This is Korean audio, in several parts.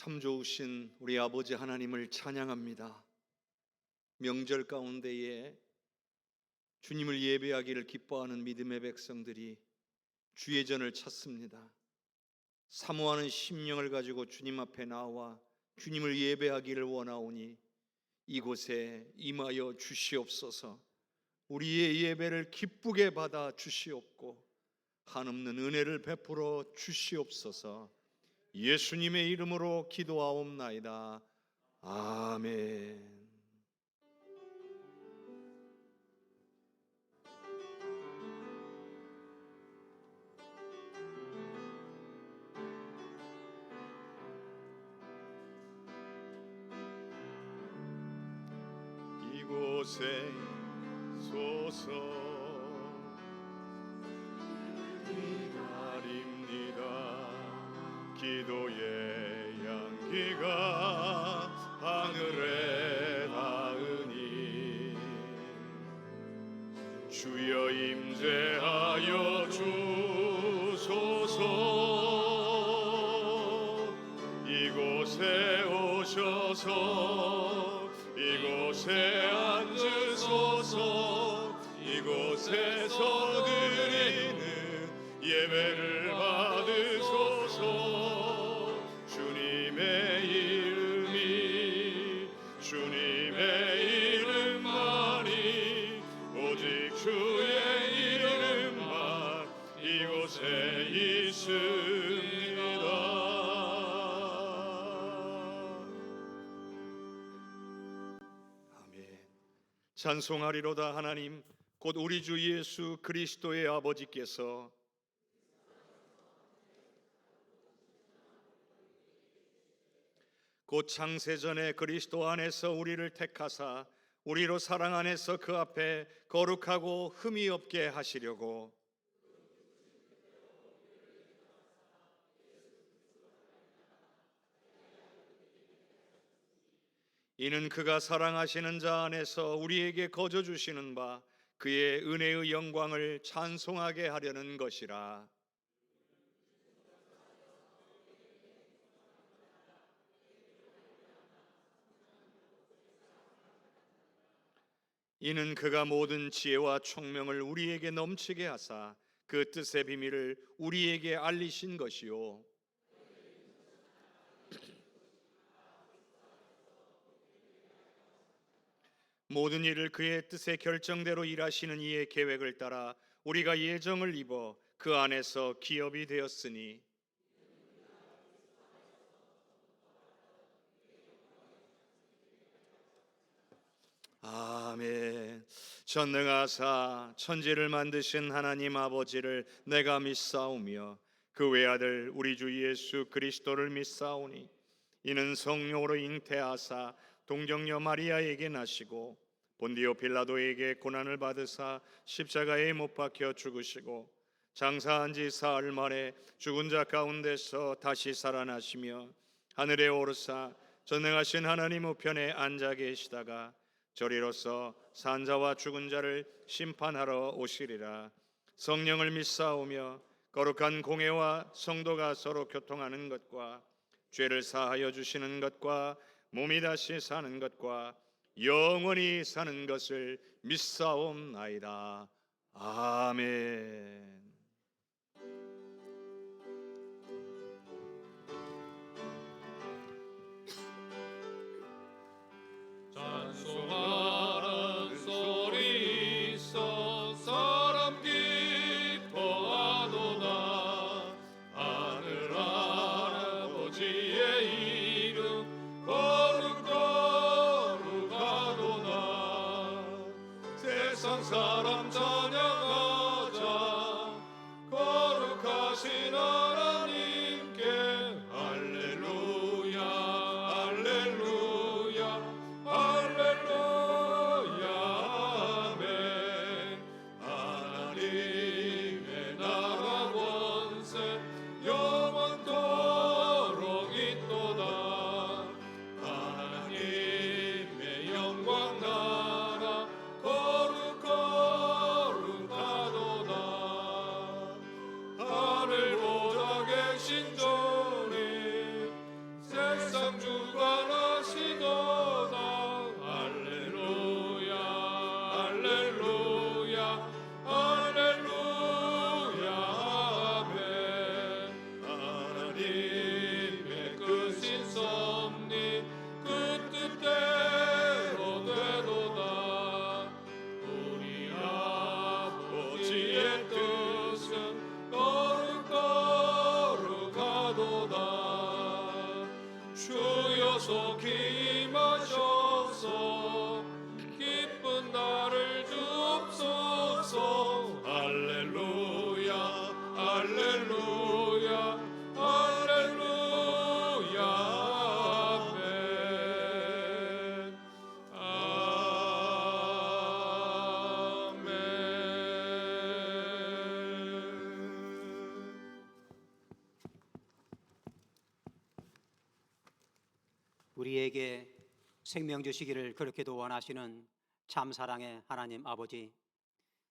참 좋으신 우리 아버지 하나님을 찬양합니다. 명절 가운데에 주님을 예배하기를 기뻐하는 믿음의 백성들이 주의 전을 찾습니다. 사모하는 심령을 가지고 주님 앞에 나와 주님을 예배하기를 원하오니 이곳에 임하여 주시옵소서. 우리의 예배를 기쁘게 받아 주시옵고 한없는 은혜를 베풀어 주시옵소서. 예수님의 이름으로 기도하옵나이다. 아멘. 이곳에 소서 기다립니다. 기도의 향기가 하늘에 닿으니 주여 임재하여 주소서. 이곳에 오셔서 이곳에 앉으소서. 이곳에서 드리는 예배를 받으소서. 주님의 주님의 이름만이 오직 주의 이름만 이곳에 있습니다. 아멘. 찬송하리로다. 하나님 곧 우리 주 예수 그리스도의 아버지께서 곧 창세전에 그리스도 안에서 우리를 택하사 우리로 사랑 안에서 그 앞에 거룩하고 흠이 없게 하시려고 이는 그가 사랑하시는 자 안에서 우리에게 거저 주시는 바 그의 은혜의 영광을 찬송하게 하려는 것이라. 이는 그가 모든 지혜와 총명을 우리에게 넘치게 하사 그 뜻의 비밀을 우리에게 알리신 것이요 모든 일을 그의 뜻의 결정대로 일하시는 이의 계획을 따라 우리가 예정을 입어 그 안에서 기업이 되었으니 아멘. 전능하사 천지를 만드신 하나님 아버지를 내가 믿사오며 그 외아들 우리 주 예수 그리스도를 믿사오니 이는 성령으로 잉태하사 동정녀 마리아에게 나시고 본디오 빌라도에게 고난을 받으사 십자가에 못 박혀 죽으시고 장사한 지 사흘 만에 죽은 자 가운데서 다시 살아나시며 하늘에 오르사 전능하신 하나님 우편에 앉아 계시다가 저리로서 산자와 죽은 자를 심판하러 오시리라. 성령을 믿사오며 거룩한 공회와 성도가 서로 교통하는 것과 죄를 사하여 주시는 것과 몸이 다시 사는 것과 영원히 사는 것을 믿사옵나이다. 아멘. 찬송하는 소리 있어 사람 기뻐하도다. 하늘 아버지의 이름 거룩하도다. 세상 사람 찬양하자. 하나님의 크신 섭리 그 뜻대로 되도다. 우리 아버지의 뜻은 거룩거룩하도다. 주여 속히 임하셔서 기쁜 날을 주옵소서. 할렐루야 할렐루야 할렐루야 아멘 아멘. 우리에게 생명 주시기를 그렇게도 원하시는 참 사랑의 하나님 아버지,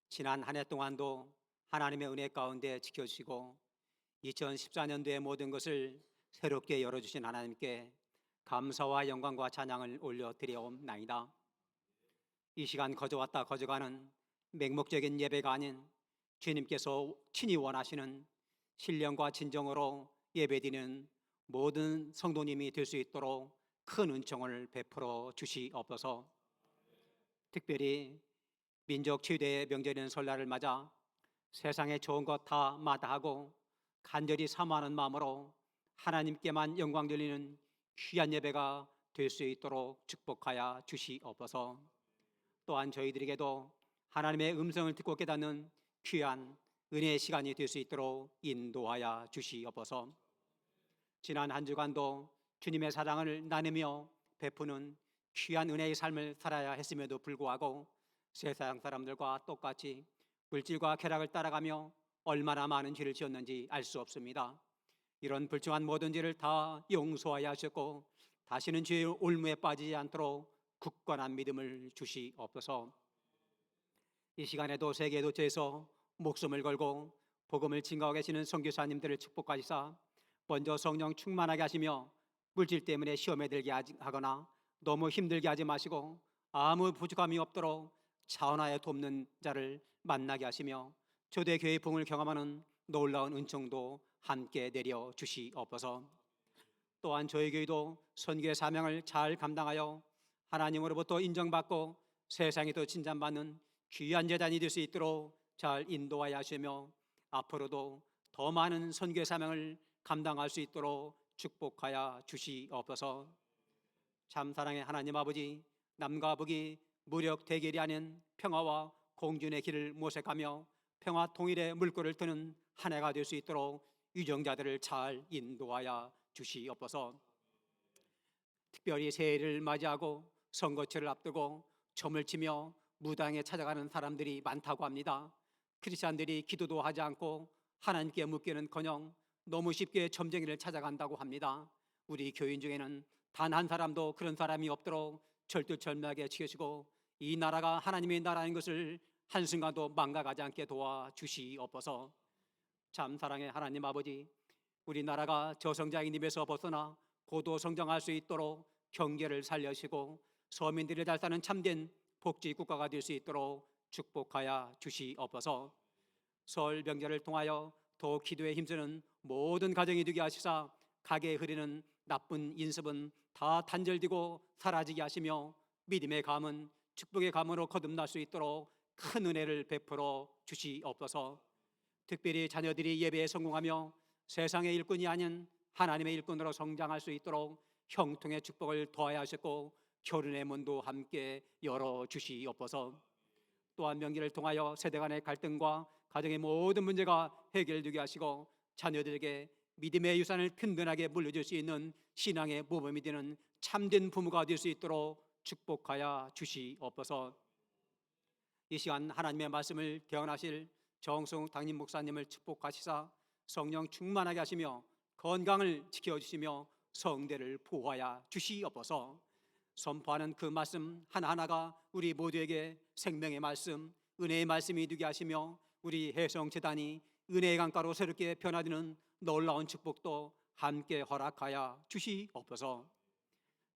지난 한 해 동안도 하나님의 은혜 가운데 지켜주시고 2014년도의 모든 것을 새롭게 열어주신 하나님께 감사와 영광과 찬양을 올려드려옵나이다. 이 시간 거저왔다 거저가는 맹목적인 예배가 아닌 주님께서 친히 원하시는 신령과 진정으로 예배드리는 모든 성도님이 될 수 있도록 큰 은총을 베풀어 주시옵소서. 특별히 민족 최대의 명절인 설날을 맞아 세상에 좋은 것 다 마다하고 간절히 사모하는 마음으로 하나님께만 영광 돌리는 귀한 예배가 될 수 있도록 축복하여 주시옵소서. 또한 저희들에게도 하나님의 음성을 듣고 깨닫는 귀한 은혜의 시간이 될 수 있도록 인도하여 주시옵소서. 지난 한 주간도 주님의 사랑을 나누며 베푸는 귀한 은혜의 삶을 살아야 했음에도 불구하고 세상 사람들과 똑같이 물질과 쾌락을 따라가며 얼마나 많은 죄를 지었는지 알 수 없습니다. 이런 불중한 모든 죄를 다 용서하여 하셨고 다시는 죄의 올무에 빠지지 않도록 굳건한 믿음을 주시옵소서. 이 시간에도 세계 도처에서 목숨을 걸고 복음을 증거하고 계시는 선교사님들을 축복하시사 먼저 성령 충만하게 하시며 물질 때문에 시험에 들게 하거나 너무 힘들게 하지 마시고 아무 부족함이 없도록 차원하여 돕는 자를 만나게 하시며 초대교회의 부흥을 경험하는 놀라운 은총도 함께 내려 주시옵소서. 또한 저희 교회도 선교의 사명을 잘 감당하여 하나님으로부터 인정받고 세상에도 칭찬받는 귀한 재단이 될 수 있도록 잘 인도하여 하시며 앞으로도 더 많은 선교의 사명을 감당할 수 있도록 축복하여 주시옵소서. 참 사랑의 하나님 아버지, 남과 북이 무력 대결이 아닌 평화와 공존의 길을 모색하며 평화 통일의 물꼬를 트는 한 해가 될 수 있도록 유정자들을 잘 인도하여 주시옵소서. 특별히 새해를 맞이하고 선거철을 앞두고 점을 치며 무당에 찾아가는 사람들이 많다고 합니다. 크리스찬들이 기도도 하지 않고 하나님께 묻기는커녕 너무 쉽게 점쟁이를 찾아간다고 합니다. 우리 교인 중에는 단 한 사람도 그런 사람이 없도록 절두절미하게 지키시고 이 나라가 하나님의 나라인 것을 한순간도 망각하지 않게 도와주시옵소서. 참 사랑의 하나님 아버지, 우리나라가 저성장인 입에서 벗어나 고도 성장할 수 있도록 경계를 살려시고 서민들이 잘 사는 참된 복지 국가가 될 수 있도록 축복하여 주시옵소서. 설 명절을 통하여 더욱 기도에 힘쓰는 모든 가정이 되게 하시사 가게에 흐르는 나쁜 인습은 다 단절되고 사라지게 하시며 믿음의 감은 축복의 감으로 거듭날 수 있도록 큰 은혜를 베풀어 주시옵소서. 특별히 자녀들이 예배에 성공하며 세상의 일꾼이 아닌 하나님의 일꾼으로 성장할 수 있도록 형통의 축복을 더하여 하셨고 결혼의 문도 함께 열어주시옵소서. 또한 명절을 통하여 세대 간의 갈등과 가정의 모든 문제가 해결되게 하시고 자녀들에게 믿음의 유산을 든든하게 물려줄 수 있는 신앙의 모범이 되는 참된 부모가 될 수 있도록 축복하여 주시옵소서. 이 시간 하나님의 말씀을 개헌하실 정승욱 당임 목사님을 축복하시사 성령 충만하게 하시며 건강을 지켜주시며 성대를 보호하여 주시옵소서. 선포하는 그 말씀 하나하나가 우리 모두에게 생명의 말씀, 은혜의 말씀이 되게 하시며 우리 해성재단이 은혜의 강가로 새롭게 변화되는 놀라운 축복도 함께 허락하여 주시옵소서.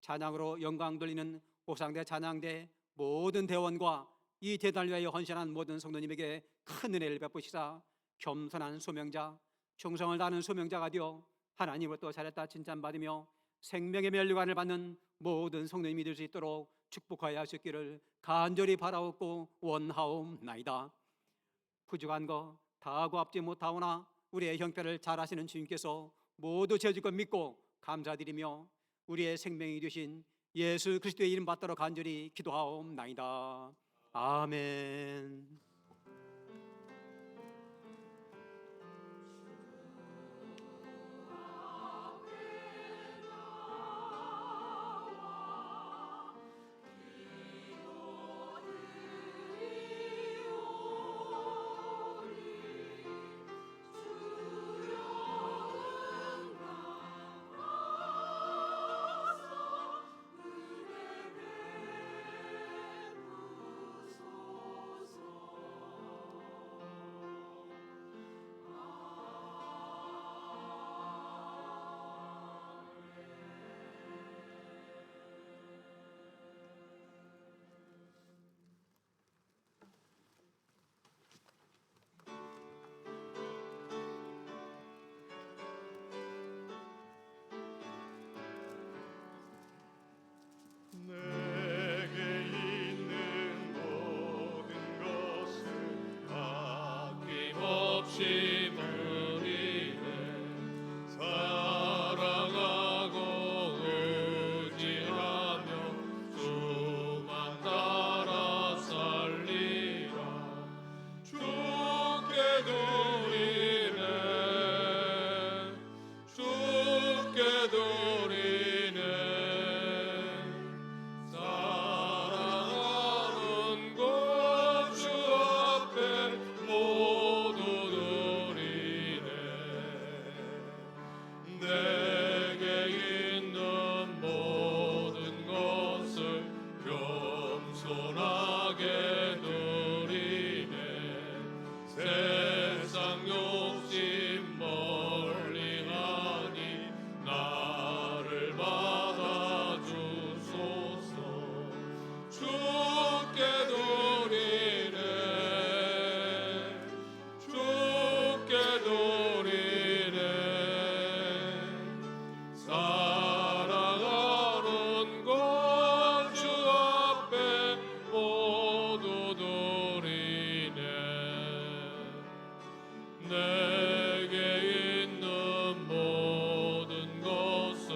찬양으로 영광 돌리는 오상대 찬양대 모든 대원과 이 대단을 위하여 헌신한 모든 성도님에게 큰 은혜를 베푸시사 겸손한 소명자, 충성을 다하는 소명자가 되어 하나님으로부터 잘했다 칭찬받으며 생명의 멸류관을 받는 모든 성도님이 될 수 있도록 축복하여 하셨기를 간절히 바라옵고 원하옵나이다. 부족한 거 다하고 앞지 못하오나 우리의 형편을 잘 아시는 주님께서 모두 채워줄 것 믿고 감사드리며 우리의 생명이 되신 예수 그리스도의 이름 받도록 간절히 기도하옵나이다. 아멘. 내게 있는 모든 것을 아낌없이 누리네. 사랑하고 의지하며 주만 따라 살리라. 주께 드리네. 주께 드리네. 사랑하는 것 주 앞에 모두 드리네. 내게 있는 모든 것을 겸손하게 드리네. 세상 욕심 멀리하니 나를 받아주소서. 주께 드리네. 주께 드리네. 사랑하는 것 주 앞에 모두 드리네. 내게 있는 모든 것을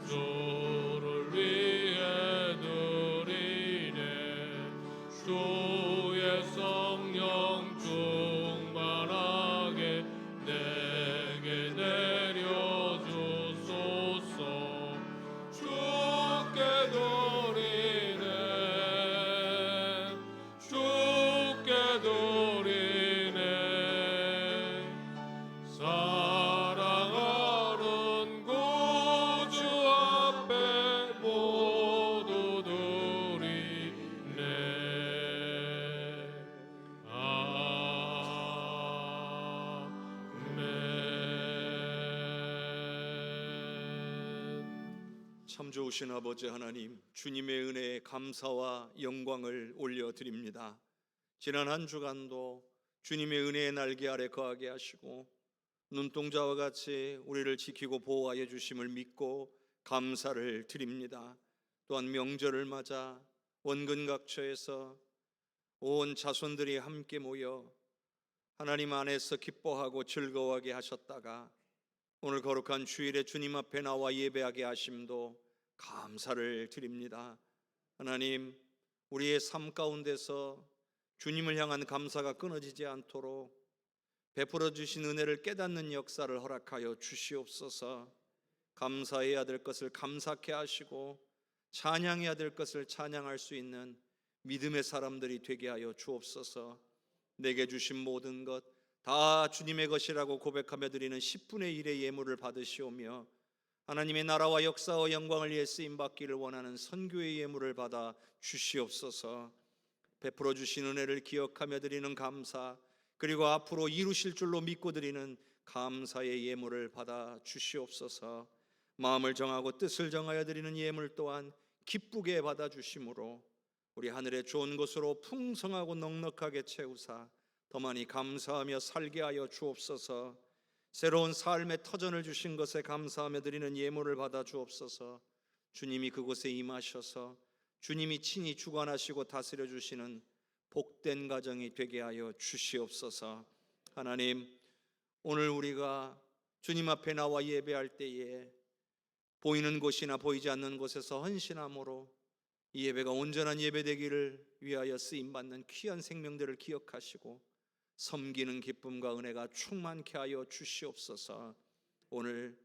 주를 위해 드리네. 주의 성령 충만하게 내게 내려주소서. 주께 드리네. 주께 드리네. 사랑하는 것 주 앞에 모두 드리네. 아멘. 참 좋으신 아버지 하나님, 주님의 은혜에 감사와 영광을 올려드립니다. 지난 한 주간도 주님의 은혜의 날개 아래 거하게 하시고 눈동자와 같이 우리를 지키고 보호하여 주심을 믿고 감사를 드립니다. 또한 명절을 맞아 원근 각처에서 온 자손들이 함께 모여 하나님 안에서 기뻐하고 즐거워하게 하셨다가 오늘 거룩한 주일에 주님 앞에 나와 예배하게 하심도 감사를 드립니다. 하나님, 우리의 삶 가운데서 주님을 향한 감사가 끊어지지 않도록 베풀어 주신 은혜를 깨닫는 역사를 허락하여 주시옵소서. 감사해야 될 것을 감사케 하시고 찬양해야 될 것을 찬양할 수 있는 믿음의 사람들이 되게 하여 주옵소서. 내게 주신 모든 것 다 주님의 것이라고 고백하며 드리는 10분의 1의 예물을 받으시오며 하나님의 나라와 역사와 영광을 위해 쓰임 받기를 원하는 선교의 예물을 받아 주시옵소서. 베풀어 주신 은혜를 기억하며 드리는 감사, 그리고 앞으로 이루실 줄로 믿고 드리는 감사의 예물을 받아 주시옵소서. 마음을 정하고 뜻을 정하여 드리는 예물 또한 기쁘게 받아 주심으로 우리 하늘의 좋은 것으로 풍성하고 넉넉하게 채우사 더 많이 감사하며 살게 하여 주옵소서. 새로운 삶의 터전을 주신 것에 감사하며 드리는 예물을 받아 주옵소서. 주님이 그곳에 임하셔서 주님이 친히 주관하시고 다스려 주시는 복된 가정이 되게 하여 주시옵소서. 하나님, 오늘 우리가 주님 앞에 나와 예배할 때에 보이는 곳이나 보이지 않는 곳에서 헌신함으로 이 예배가 온전한 예배 되기를 위하여 쓰임받는 귀한 생명들을 기억하시고 섬기는 기쁨과 은혜가 충만케 하여 주시옵소서. 오늘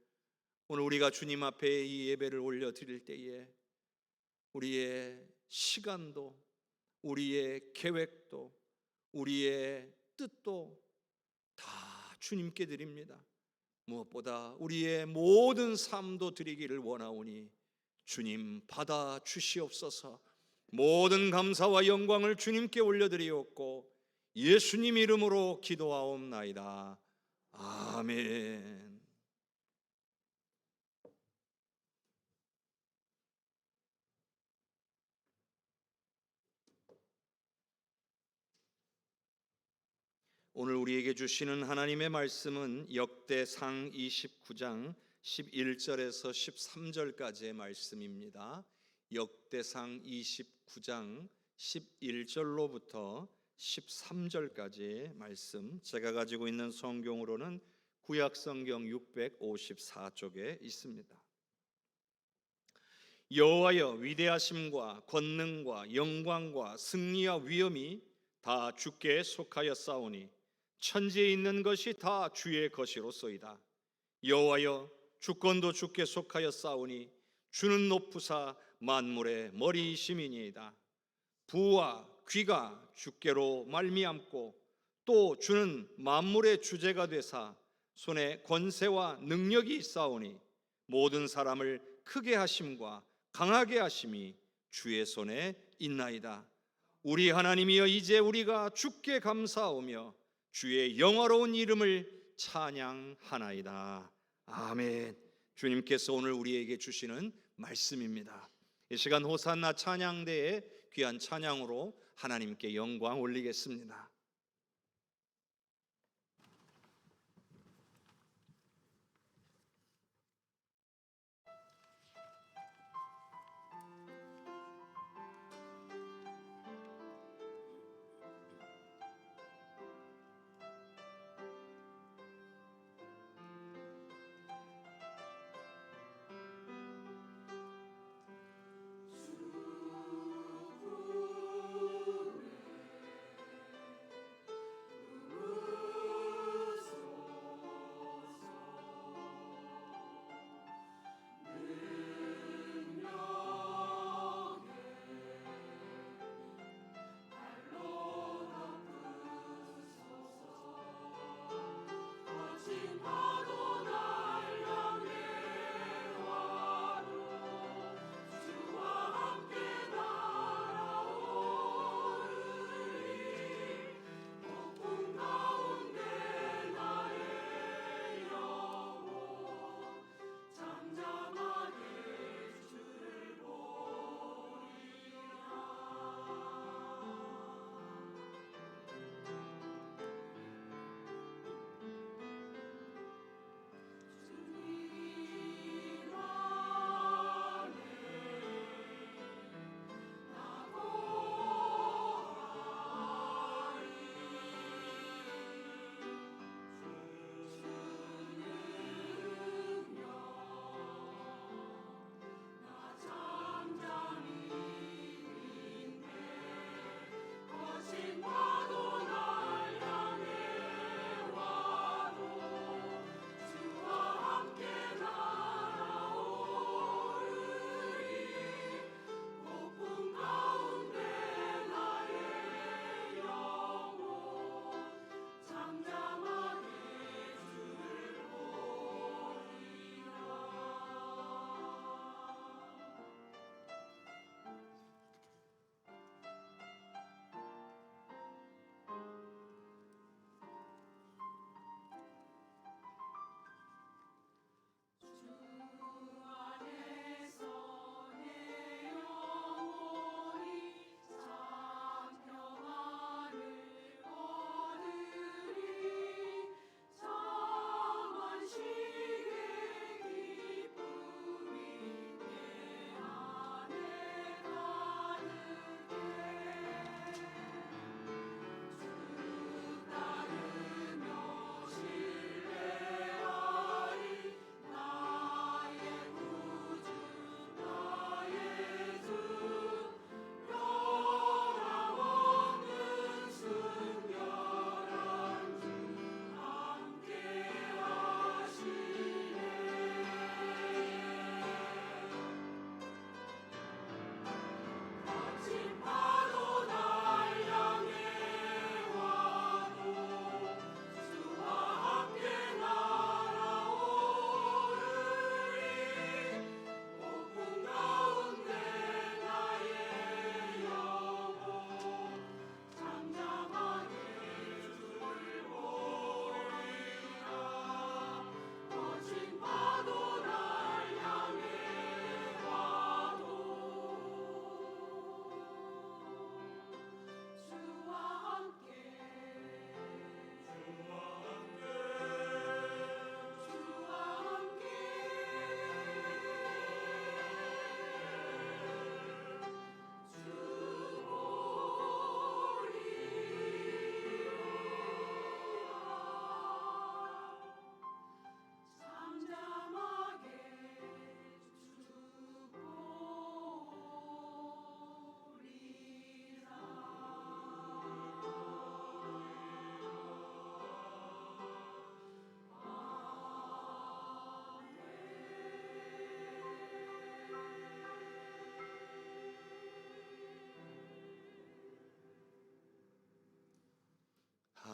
우리가 주님 앞에 이 예배를 올려드릴 때에 우리의 시간도, 우리의 계획도, 우리의 뜻도 다 주님께 드립니다. 무엇보다 우리의 모든 삶도 드리기를 원하오니 주님 받아 주시옵소서. 모든 감사와 영광을 주님께 올려드리옵고 예수님 이름으로 기도하옵나이다. 아멘. 오늘 우리에게 주시는 하나님의 말씀은 역대상 29장 11절에서 13절까지의 말씀입니다. 역대상 29장 11절로부터 13절까지의 말씀, 제가 가지고 있는 성경으로는 구약성경 654쪽에 있습니다. 여호와여, 위대하심과 권능과 영광과 승리와 위엄이 다 주께 속하였사오니 천지에 있는 것이 다 주의 것이로소이다. 여호와여, 주권도 주께 속하였사오니 주는 높으사 만물의 머리이심이니이다. 부와 귀가 주께로 말미암고 또 주는 만물의 주제가 되사 손에 권세와 능력이 있사오니 모든 사람을 크게 하심과 강하게 하심이 주의 손에 있나이다. 우리 하나님이여, 이제 우리가 주께 감사하오며 주의 영화로운 이름을 찬양하나이다. 아멘. 주님께서 오늘 우리에게 주시는 말씀입니다. 이 시간 호산나 찬양대의 귀한 찬양으로 하나님께 영광 올리겠습니다.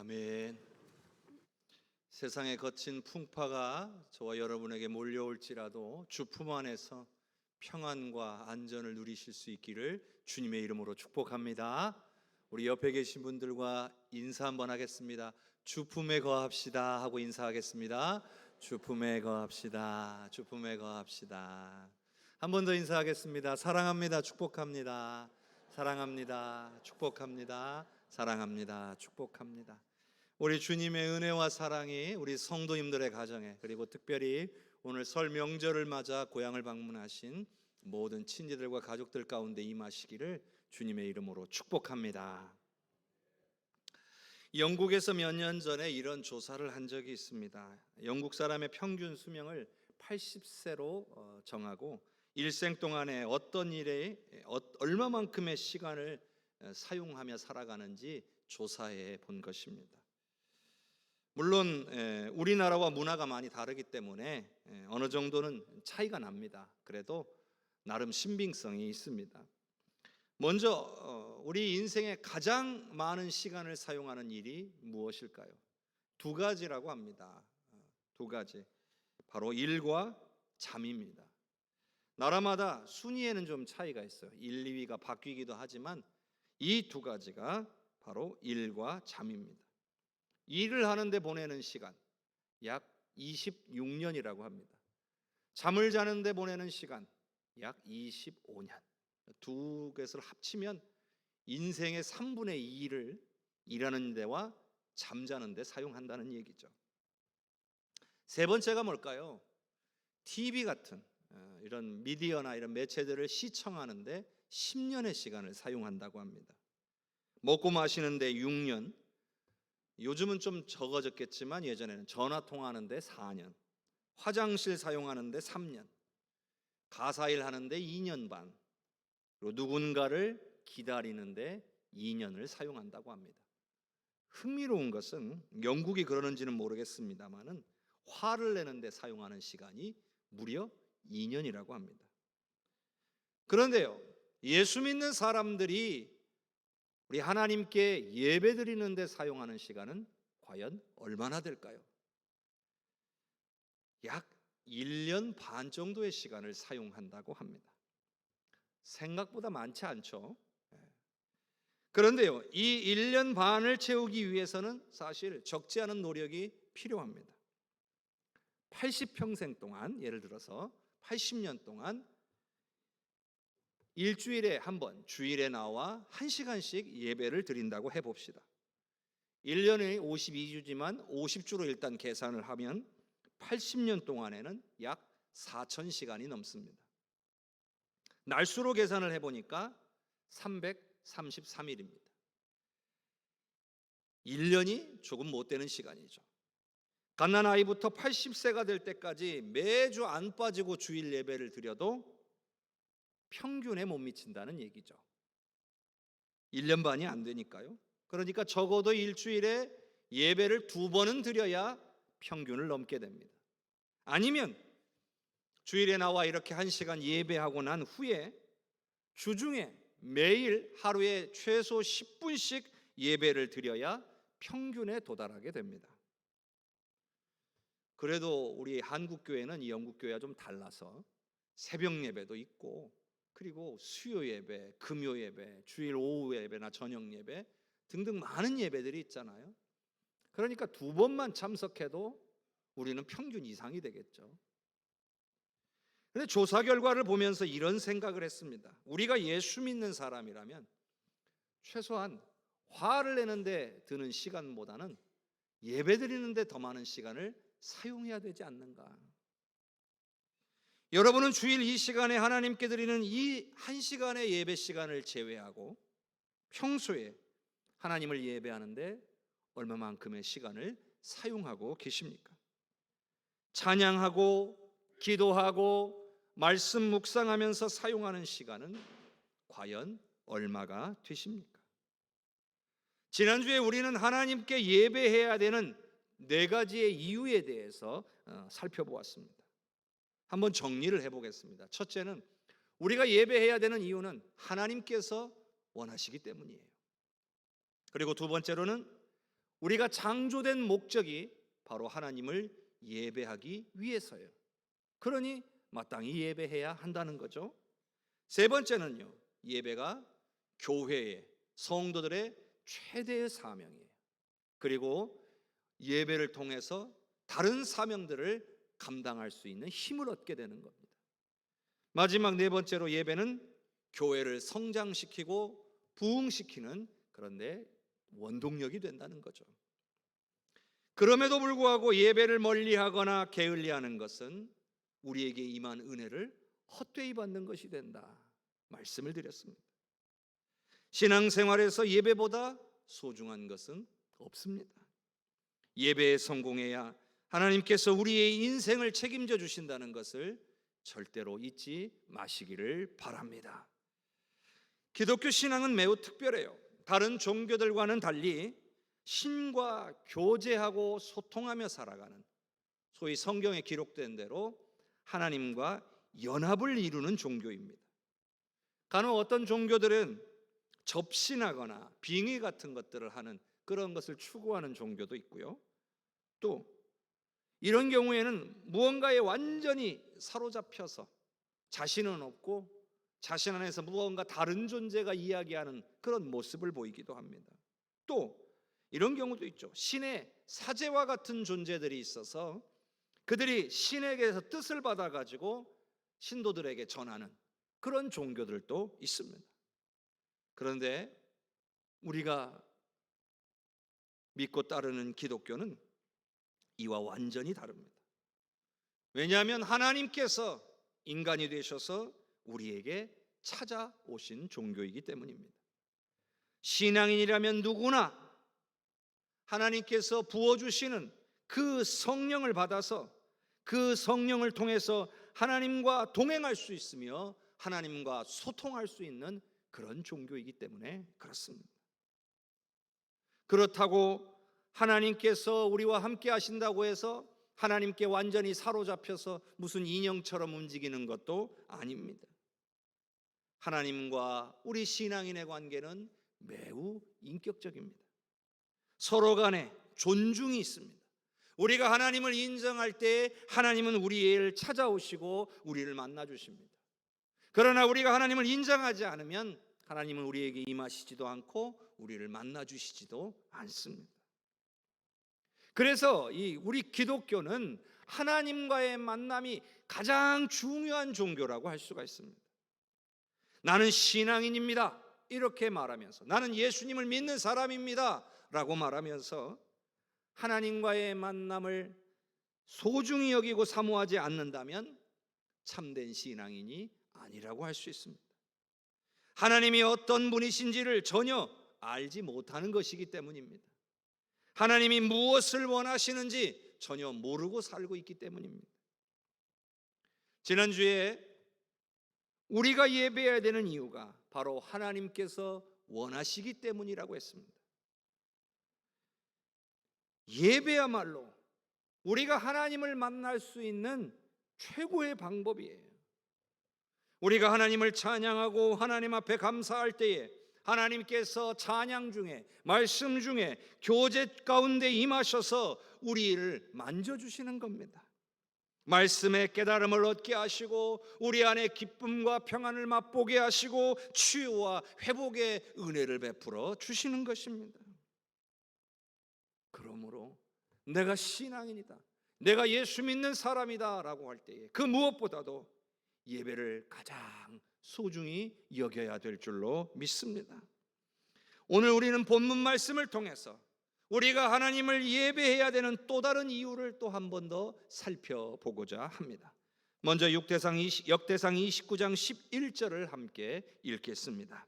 아멘. 세상의 거친 풍파가 저와 여러분에게 몰려올지라도 주 품 안에서 평안과 안전을 누리실 수 있기를 주님의 이름으로 축복합니다. 우리 옆에 계신 분들과 인사 한번 하겠습니다. 주 품에 거합시다 하고 인사하겠습니다. 주 품에 거합시다. 주 품에 거합시다. 한 번 더 인사하겠습니다. 사랑합니다. 축복합니다. 사랑합니다. 축복합니다. 사랑합니다. 축복합니다. 우리 주님의 은혜와 사랑이 우리 성도님들의 가정에, 그리고 특별히 오늘 설 명절을 맞아 고향을 방문하신 모든 친지들과 가족들 가운데 임하시기를 주님의 이름으로 축복합니다. 영국에서 몇 년 전에 이런 조사를 한 적이 있습니다. 영국 사람의 평균 수명을 80세로 정하고 일생 동안에 어떤 일에 얼마만큼의 시간을 사용하며 살아가는지 조사해 본 것입니다. 물론 우리나라와 문화가 많이 다르기 때문에 어느 정도는 차이가 납니다. 그래도 나름 신빙성이 있습니다. 먼저 우리 인생에 가장 많은 시간을 사용하는 일이 무엇일까요? 두 가지라고 합니다. 두 가지. 바로 일과 잠입니다. 나라마다 순위에는 좀 차이가 있어요. 1, 2위가 바뀌기도 하지만 이 두 가지가 바로 일과 잠입니다. 일을 하는데 보내는 시간 약 26년이라고 합니다. 잠을 자는데 보내는 시간 약 25년. 두 것을 합치면 인생의 3분의 2를 일하는 데와 잠자는 데 사용한다는 얘기죠. 세 번째가 뭘까요? TV 같은 이런 미디어나 이런 매체들을 시청하는데 10년의 시간을 사용한다고 합니다. 먹고 마시는데 6년, 요즘은 좀 적어졌겠지만 예전에는 전화 통화하는데 4년, 화장실 사용하는데 3년, 가사일 하는데 2년 반, 그리고 누군가를 기다리는데 2년을 사용한다고 합니다. 흥미로운 것은 영국이 그러는지는 모르겠습니다만은 화를 내는데 사용하는 시간이 무려 2년이라고 합니다. 그런데요, 예수 믿는 사람들이 우리 하나님께 예배드리는 데 사용하는 시간은 과연 얼마나 될까요? 약 1년 반 정도의 시간을 사용한다고 합니다. 생각보다 많지 않죠. 그런데요, 이 1년 반을 채우기 위해서는 사실 적지 않은 노력이 필요합니다. 80평생 동안, 예를 들어서 80년 동안 일주일에 한 번, 주일에 나와 1시간씩 예배를 드린다고 해봅시다. 1년에 52주지만 50주로 일단 계산을 하면 80년 동안에는 약 4,000시간이 넘습니다. 날수로 계산을 해보니까 333일입니다. 1년이 조금 못 되는 시간이죠. 갓난아이부터 80세가 될 때까지 매주 안 빠지고 주일 예배를 드려도 평균에 못 미친다는 얘기죠. 1년 반이 안 되니까요. 그러니까 적어도 일주일에 예배를 2번은 드려야 평균을 넘게 됩니다. 아니면 주일에 나와 이렇게 1시간 예배하고 난 후에 주중에 매일 하루에 최소 10분씩 예배를 드려야 평균에 도달하게 됩니다. 그래도 우리 한국교회는 이 영국교회와 좀 달라서 새벽 예배도 있고, 그리고 수요 예배, 금요 예배, 주일 오후 예배나 저녁 예배 등등 많은 예배들이 있잖아요. 그러니까 2번만 참석해도 우리는 평균 이상이 되겠죠. 그런데 조사 결과를 보면서 이런 생각을 했습니다. 우리가 예수 믿는 사람이라면 최소한 화를 내는데 드는 시간보다는 예배 드리는데 더 많은 시간을 사용해야 되지 않는가. 여러분은 주일 이 시간에 하나님께 드리는 이 1시간의 예배 시간을 제외하고 평소에 하나님을 예배하는데 얼마만큼의 시간을 사용하고 계십니까? 찬양하고 기도하고 말씀 묵상하면서 사용하는 시간은 과연 얼마가 되십니까? 지난주에 우리는 하나님께 예배해야 되는 4가지의 이유에 대해서 살펴보았습니다. 한번 정리를 해보겠습니다. 첫째는 우리가 예배해야 되는 이유는 하나님께서 원하시기 때문이에요. 그리고 두 번째로는 우리가 창조된 목적이 바로 하나님을 예배하기 위해서예요. 그러니 마땅히 예배해야 한다는 거죠. 세 번째는요, 예배가 교회의 성도들의 최대의 사명이에요. 그리고 예배를 통해서 다른 사명들을 감당할 수 있는 힘을 얻게 되는 겁니다. 마지막 네 번째로 예배는 교회를 성장시키고 부흥시키는 그런데 원동력이 된다는 거죠. 그럼에도 불구하고 예배를 멀리하거나 게을리하는 것은 우리에게 임한 은혜를 헛되이 받는 것이 된다 말씀을 드렸습니다. 신앙생활에서 예배보다 소중한 것은 없습니다. 예배에 성공해야 하나님께서 우리의 인생을 책임져 주신다는 것을 절대로 잊지 마시기를 바랍니다. 기독교 신앙은 매우 특별해요. 다른 종교들과는 달리 신과 교제하고 소통하며 살아가는, 소위 성경에 기록된 대로 하나님과 연합을 이루는 종교입니다. 간혹 어떤 종교들은 접신하거나 빙의 같은 것들을 하는 그런 것을 추구하는 종교도 있고요. 또 이런 경우에는 무언가에 완전히 사로잡혀서 자신은 없고 자신 안에서 무언가 다른 존재가 이야기하는 그런 모습을 보이기도 합니다. 또 이런 경우도 있죠. 신의 사제와 같은 존재들이 있어서 그들이 신에게서 뜻을 받아가지고 신도들에게 전하는 그런 종교들도 있습니다. 그런데 우리가 믿고 따르는 기독교는 이와 완전히 다릅니다. 왜냐하면 하나님께서 인간이 되셔서 우리에게 찾아오신 종교이기 때문입니다. 신앙인이라면 누구나 하나님께서 부어주시는 그 성령을 받아서 그 성령을 통해서 하나님과 동행할 수 있으며 하나님과 소통할 수 있는 그런 종교이기 때문에 그렇습니다. 그렇다고 하나님께서 우리와 함께 하신다고 해서 하나님께 완전히 사로잡혀서 무슨 인형처럼 움직이는 것도 아닙니다. 하나님과 우리 신앙인의 관계는 매우 인격적입니다. 서로 간에 존중이 있습니다. 우리가 하나님을 인정할 때 하나님은 우리를 찾아오시고 우리를 만나 주십니다. 그러나 우리가 하나님을 인정하지 않으면 하나님은 우리에게 임하시지도 않고 우리를 만나 주시지도 않습니다. 그래서 우리 기독교는 하나님과의 만남이 가장 중요한 종교라고 할 수가 있습니다. 나는 신앙인입니다 이렇게 말하면서, 나는 예수님을 믿는 사람입니다 라고 말하면서 하나님과의 만남을 소중히 여기고 사모하지 않는다면 참된 신앙인이 아니라고 할 수 있습니다. 하나님이 어떤 분이신지를 전혀 알지 못하는 것이기 때문입니다. 하나님이 무엇을 원하시는지 전혀 모르고 살고 있기 때문입니다. 지난주에 우리가 예배해야 되는 이유가 바로 하나님께서 원하시기 때문이라고 했습니다. 예배야말로 우리가 하나님을 만날 수 있는 최고의 방법이에요. 우리가 하나님을 찬양하고 하나님 앞에 감사할 때에 하나님께서 찬양 중에, 말씀 중에, 교제 가운데 임하셔서 우리를 만져주시는 겁니다. 말씀의 깨달음을 얻게 하시고 우리 안에 기쁨과 평안을 맛보게 하시고 치유와 회복의 은혜를 베풀어 주시는 것입니다. 그러므로 내가 신앙인이다, 내가 예수 믿는 사람이다 라고 할 때에 그 무엇보다도 예배를 가장 소중히 여겨야 될 줄로 믿습니다. 오늘 우리는 본문 말씀을 통해서 우리가 하나님을 예배해야 되는 또 다른 이유를 또 한 번 더 살펴보고자 합니다. 먼저 역대상 29장 11절을 함께 읽겠습니다.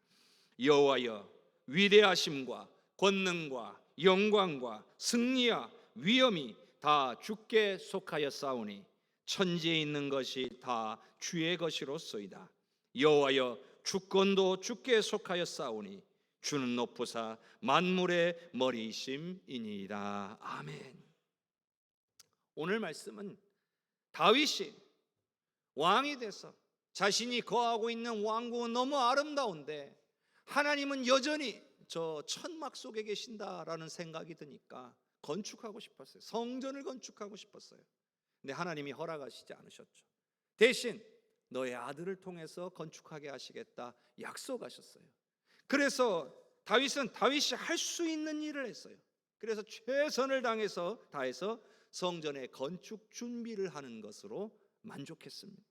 여호와여, 위대하심과 권능과 영광과 승리와 위엄이 다 주께 속하였사오니 천지에 있는 것이 다 주의 것이로소이다. 여호와여, 주권도 주께 속하였사오니 주는 높으사 만물의 머리이심이니이다. 아멘. 오늘 말씀은 다윗이 왕이 돼서 자신이 거하고 있는 왕국은 너무 아름다운데 하나님은 여전히 저 천막 속에 계신다라는 생각이 드니까 건축하고 싶었어요. 성전을 건축하고 싶었어요. 근데 하나님이 허락하시지 않으셨죠. 대신 너의 아들을 통해서 건축하게 하시겠다 약속하셨어요. 그래서 다윗이 할 수 있는 일을 했어요. 그래서 최선을 다해서 성전의 건축 준비를 하는 것으로 만족했습니다.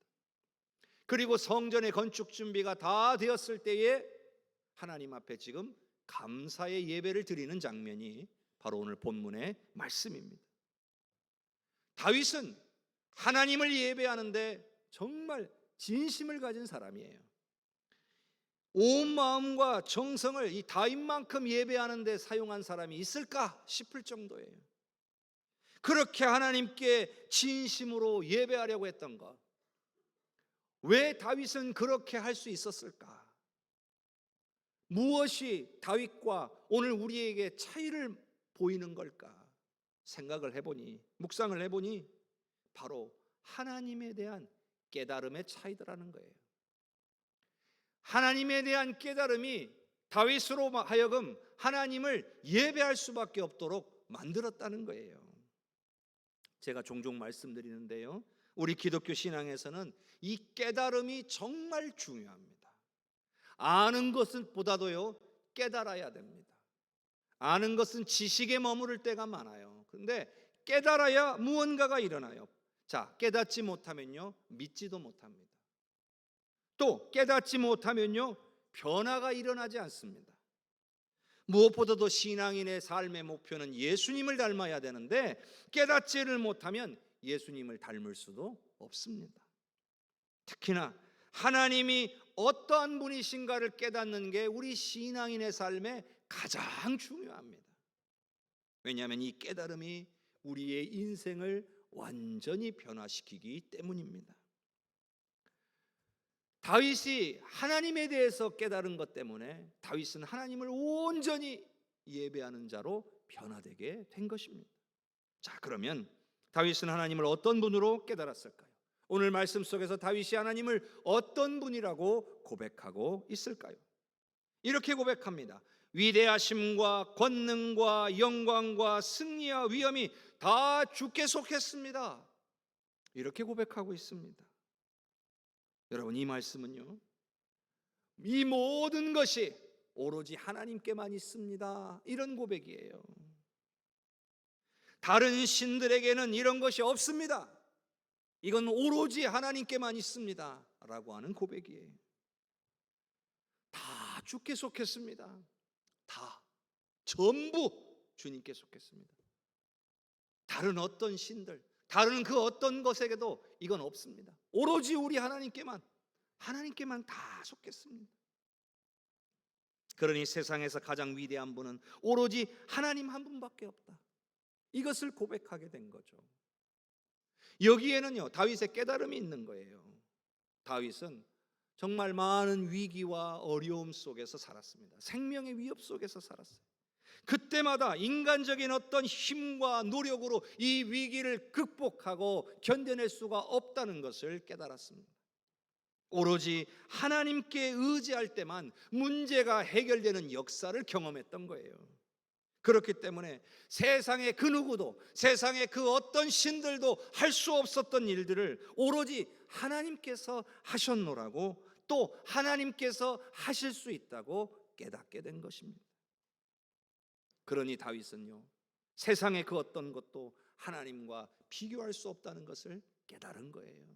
그리고 성전의 건축 준비가 다 되었을 때에 하나님 앞에 지금 감사의 예배를 드리는 장면이 바로 오늘 본문의 말씀입니다. 다윗은 하나님을 예배하는데 정말 진심을 가진 사람이에요. 온 마음과 정성을 이 다윗만큼 예배하는 데 사용한 사람이 있을까 싶을 정도예요. 그렇게 하나님께 진심으로 예배하려고 했던 것, 왜 다윗은 그렇게 할 수 있었을까? 무엇이 다윗과 오늘 우리에게 차이를 보이는 걸까? 생각을 해보니, 묵상을 해보니 바로 하나님에 대한 깨달음의 차이더라는 거예요. 하나님에 대한 깨달음이 다윗으로 하여금 하나님을 예배할 수밖에 없도록 만들었다는 거예요. 제가 종종 말씀드리는데요, 우리 기독교 신앙에서는 이 깨달음이 정말 중요합니다. 아는 것은 보다도요, 깨달아야 됩니다. 아는 것은 지식에 머무를 때가 많아요. 그런데 깨달아야 무언가가 일어나요. 자, 깨닫지 못하면요, 믿지도 못합니다. 또 깨닫지 못하면요, 변화가 일어나지 않습니다. 무엇보다도 신앙인의 삶의 목표는 예수님을 닮아야 되는데 깨닫지를 못하면 예수님을 닮을 수도 없습니다. 특히나 하나님이 어떠한 분이신가를 깨닫는 게 우리 신앙인의 삶에 가장 중요합니다. 왜냐하면 이 깨달음이 우리의 인생을 완전히 변화시키기 때문입니다. 다윗이 하나님에 대해서 깨달은 것 때문에 다윗은 하나님을 온전히 예배하는 자로 변화되게 된 것입니다. 자, 그러면 다윗은 하나님을 어떤 분으로 깨달았을까요? 오늘 말씀 속에서 다윗이 하나님을 어떤 분이라고 고백하고 있을까요? 이렇게 고백합니다. 위대하심과 권능과 영광과 승리와 위엄이 다 주께 속했습니다. 이렇게 고백하고 있습니다. 여러분, 이 말씀은요, 이 모든 것이 오로지 하나님께만 있습니다, 이런 고백이에요. 다른 신들에게는 이런 것이 없습니다. 이건 오로지 하나님께만 있습니다 라고 하는 고백이에요. 다 주께 속했습니다. 다, 전부 주님께 속했습니다. 다른 어떤 신들, 다른 그 어떤 것에게도 이건 없습니다. 오로지 우리 하나님께만 다 속했습니다. 그러니 세상에서 가장 위대한 분은 오로지 하나님 한 분밖에 없다, 이것을 고백하게 된 거죠. 여기에는요, 다윗의 깨달음이 있는 거예요. 다윗은 정말 많은 위기와 어려움 속에서 살았습니다. 생명의 위협 속에서 살았어요. 그때마다 인간적인 어떤 힘과 노력으로 이 위기를 극복하고 견뎌낼 수가 없다는 것을 깨달았습니다. 오로지 하나님께 의지할 때만 문제가 해결되는 역사를 경험했던 거예요. 그렇기 때문에 세상의 그 누구도, 세상의 그 어떤 신들도 할 수 없었던 일들을 오로지 하나님께서 하셨노라고, 또 하나님께서 하실 수 있다고 깨닫게 된 것입니다. 그러니 다윗은요, 세상의 그 어떤 것도 하나님과 비교할 수 없다는 것을 깨달은 거예요.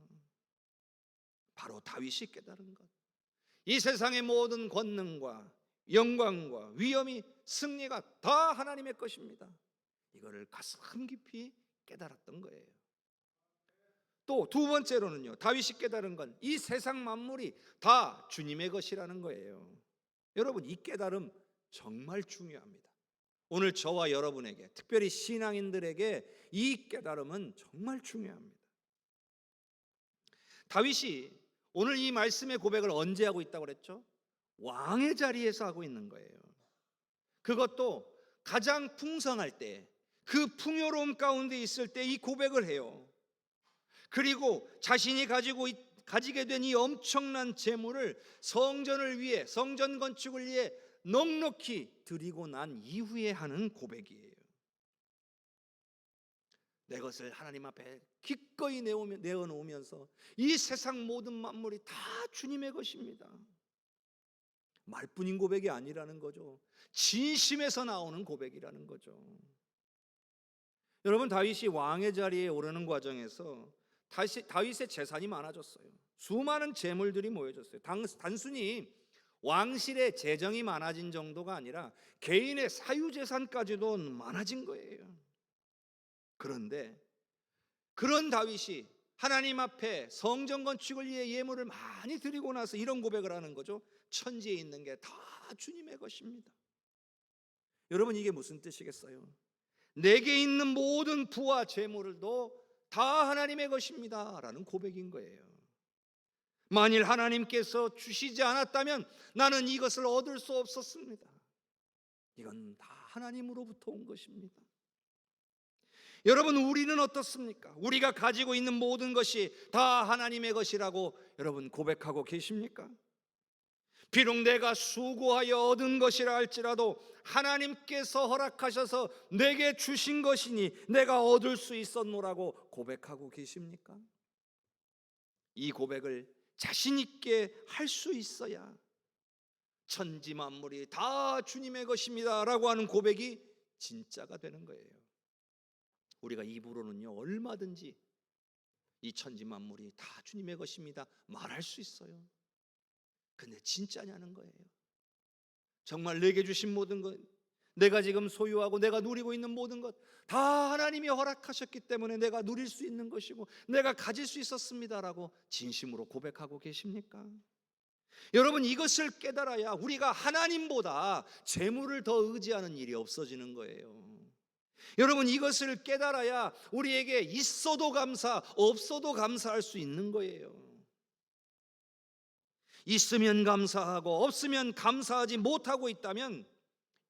바로 다윗이 깨달은 것, 이 세상의 모든 권능과 영광과 위엄이, 승리가 다 하나님의 것입니다. 이거를 가슴 깊이 깨달았던 거예요. 또 두 번째로는요, 다윗이 깨달은 건 이 세상 만물이 다 주님의 것이라는 거예요. 여러분, 이 깨달음 정말 중요합니다. 오늘 저와 여러분에게, 특별히 신앙인들에게 이 깨달음은 정말 중요합니다. 다윗이 오늘 이 말씀의 고백을 언제 하고 있다고 그랬죠? 왕의 자리에서 하고 있는 거예요. 그것도 가장 풍성할 때, 그 풍요로움 가운데 있을 때 이 고백을 해요. 그리고 자신이 가지게 된 이 엄청난 재물을 성전을 위해, 성전 건축을 위해 넉넉히 드리고 난 이후에 하는 고백이에요. 내 것을 하나님 앞에 기꺼이 내어놓으면서 이 세상 모든 만물이 다 주님의 것입니다. 말뿐인 고백이 아니라는 거죠. 진심에서 나오는 고백이라는 거죠. 여러분, 다윗이 왕의 자리에 오르는 과정에서 다윗의 재산이 많아졌어요. 수많은 재물들이 모여졌어요. 단순히 왕실의 재정이 많아진 정도가 아니라 개인의 사유재산까지도 많아진 거예요. 그런데 그런 다윗이 하나님 앞에 성전 건축을 위해 예물을 많이 드리고 나서 이런 고백을 하는 거죠. 천지에 있는 게 다 주님의 것입니다. 여러분, 이게 무슨 뜻이겠어요? 내게 있는 모든 부와 재물도 다 하나님의 것입니다 라는 고백인 거예요. 만일 하나님께서 주시지 않았다면 나는 이것을 얻을 수 없었습니다. 이건 다 하나님으로부터 온 것입니다. 여러분, 우리는 어떻습니까? 우리가 가지고 있는 모든 것이 다 하나님의 것이라고 여러분 고백하고 계십니까? 비록 내가 수고하여 얻은 것이라 할지라도 하나님께서 허락하셔서 내게 주신 것이니 내가 얻을 수 있었노라고 고백하고 계십니까? 이 고백을 자신 있게 할 수 있어야 천지 만물이 다 주님의 것입니다 라고 하는 고백이 진짜가 되는 거예요. 우리가 입으로는요 얼마든지 이 천지 만물이 다 주님의 것입니다 말할 수 있어요. 근데 진짜냐는 거예요. 정말 내게 주신 모든 것, 내가 지금 소유하고 내가 누리고 있는 모든 것 다 하나님이 허락하셨기 때문에 내가 누릴 수 있는 것이고 내가 가질 수 있었습니다라고 진심으로 고백하고 계십니까? 여러분, 이것을 깨달아야 우리가 하나님보다 재물을 더 의지하는 일이 없어지는 거예요. 여러분, 이것을 깨달아야 우리에게 있어도 감사, 없어도 감사할 수 있는 거예요. 있으면 감사하고 없으면 감사하지 못하고 있다면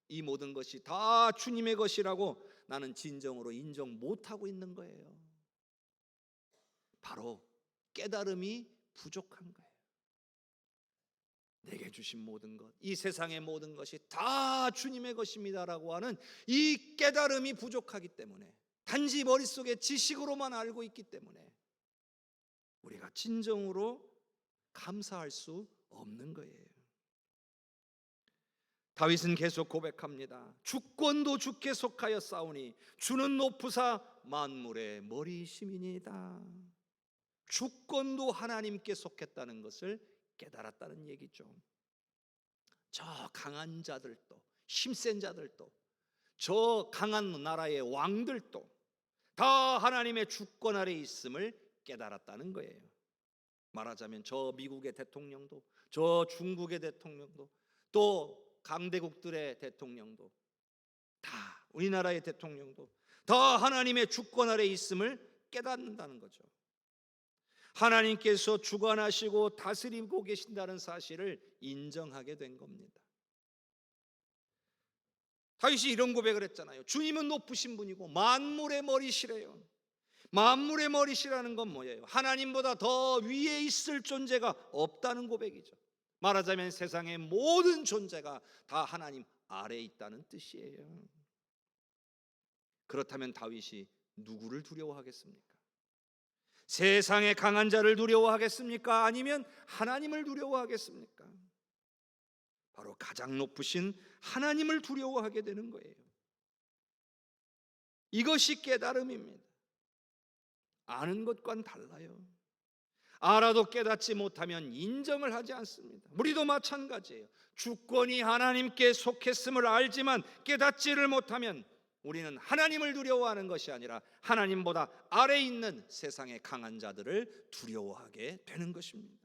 이 모든 것이 다 주님의 것이라고 나는 진정으로 인정 못하고 있는 거예요. 바로 깨달음이 부족한 거예요. 내게 주신 모든 것, 이 세상의 모든 것이 다 주님의 것입니다라고 하는 이 깨달음이 부족하기 때문에, 단지 머릿속에 지식으로만 알고 있기 때문에 우리가 진정으로 감사할 수 없는 거예요. 다윗은 계속 고백합니다. 주권도 주께 속하여 싸우니 주는 높으사 만물의 머리심이니이다. 주권도 하나님께 속했다는 것을 깨달았다는 얘기죠. 저 강한 자들도, 힘센 자들도, 저 강한 나라의 왕들도 다 하나님의 주권 아래 있음을 깨달았다는 거예요. 말하자면 저 미국의 대통령도, 저 중국의 대통령도, 또 강대국들의 대통령도, 다 우리나라의 대통령도 다 하나님의 주권 아래 있음을 깨닫는다는 거죠. 하나님께서 주관하시고 다스리고 계신다는 사실을 인정하게 된 겁니다. 다윗이 이런 고백을 했잖아요. 주님은 높으신 분이고 만물의 머리시래요. 만물의 머리시라는 건 뭐예요? 하나님보다 더 위에 있을 존재가 없다는 고백이죠. 말하자면 세상의 모든 존재가 다 하나님 아래에 있다는 뜻이에요. 그렇다면 다윗이 누구를 두려워하겠습니까? 세상의 강한 자를 두려워하겠습니까? 아니면 하나님을 두려워하겠습니까? 바로 가장 높으신 하나님을 두려워하게 되는 거예요. 이것이 깨달음입니다. 아는 것과는 달라요. 알아도 깨닫지 못하면 인정을 하지 않습니다. 우리도 마찬가지예요. 주권이 하나님께 속했음을 알지만 깨닫지를 못하면 우리는 하나님을 두려워하는 것이 아니라 하나님보다 아래에 있는 세상의 강한 자들을 두려워하게 되는 것입니다.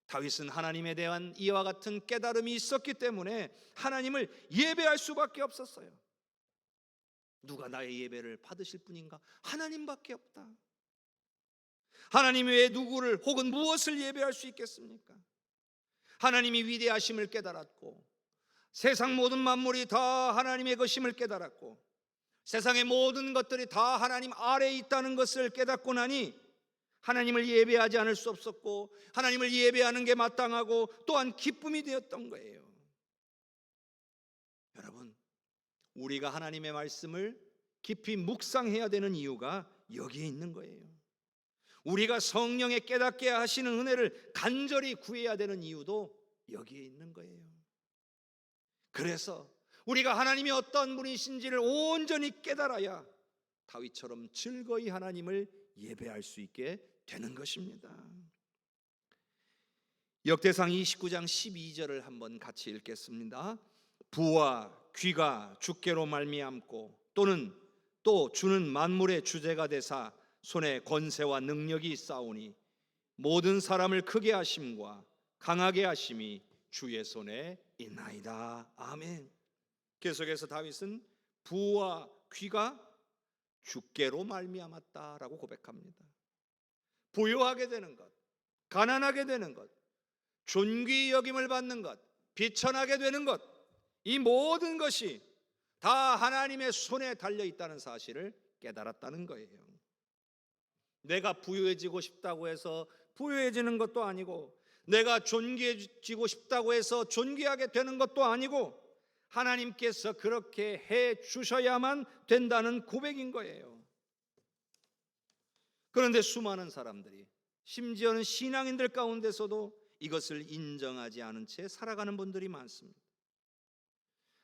다윗은 하나님에 대한 이와 같은 깨달음이 있었기 때문에 하나님을 예배할 수밖에 없었어요. 누가 나의 예배를 받으실 분인가? 하나님밖에 없다. 하나님 외에 누구를 혹은 무엇을 예배할 수 있겠습니까? 하나님이 위대하심을 깨달았고 세상 모든 만물이 다 하나님의 것임을 깨달았고 세상의 모든 것들이 다 하나님 아래에 있다는 것을 깨닫고 나니 하나님을 예배하지 않을 수 없었고 하나님을 예배하는 게 마땅하고 또한 기쁨이 되었던 거예요. 여러분, 우리가 하나님의 말씀을 깊이 묵상해야 되는 이유가 여기에 있는 거예요. 우리가 성령의 깨닫게 하시는 은혜를 간절히 구해야 되는 이유도 여기에 있는 거예요. 그래서 우리가 하나님이 어떤 분이신지를 온전히 깨달아야 다윗처럼 즐거이 하나님을 예배할 수 있게 되는 것입니다. 역대상 29장 12절을 한번 같이 읽겠습니다. 부와 귀가 주께로 말미암고 또는 또 주는 만물의 주제가 되사 손에 권세와 능력이 있사오니 모든 사람을 크게 하심과 강하게 하심이 주의 손에 있나이다. 아멘. 계속해서 다윗은 부와 귀가 주께로 말미암았다라고 고백합니다. 부유하게 되는 것, 가난하게 되는 것, 존귀 여김을 받는 것, 비천하게 되는 것, 이 모든 것이 다 하나님의 손에 달려 있다는 사실을 깨달았다는 거예요. 내가 부유해지고 싶다고 해서 부유해지는 것도 아니고, 내가 존귀해지고 싶다고 해서 존귀하게 되는 것도 아니고, 하나님께서 그렇게 해 주셔야만 된다는 고백인 거예요. 그런데 수많은 사람들이, 심지어는 신앙인들 가운데서도 이것을 인정하지 않은 채 살아가는 분들이 많습니다.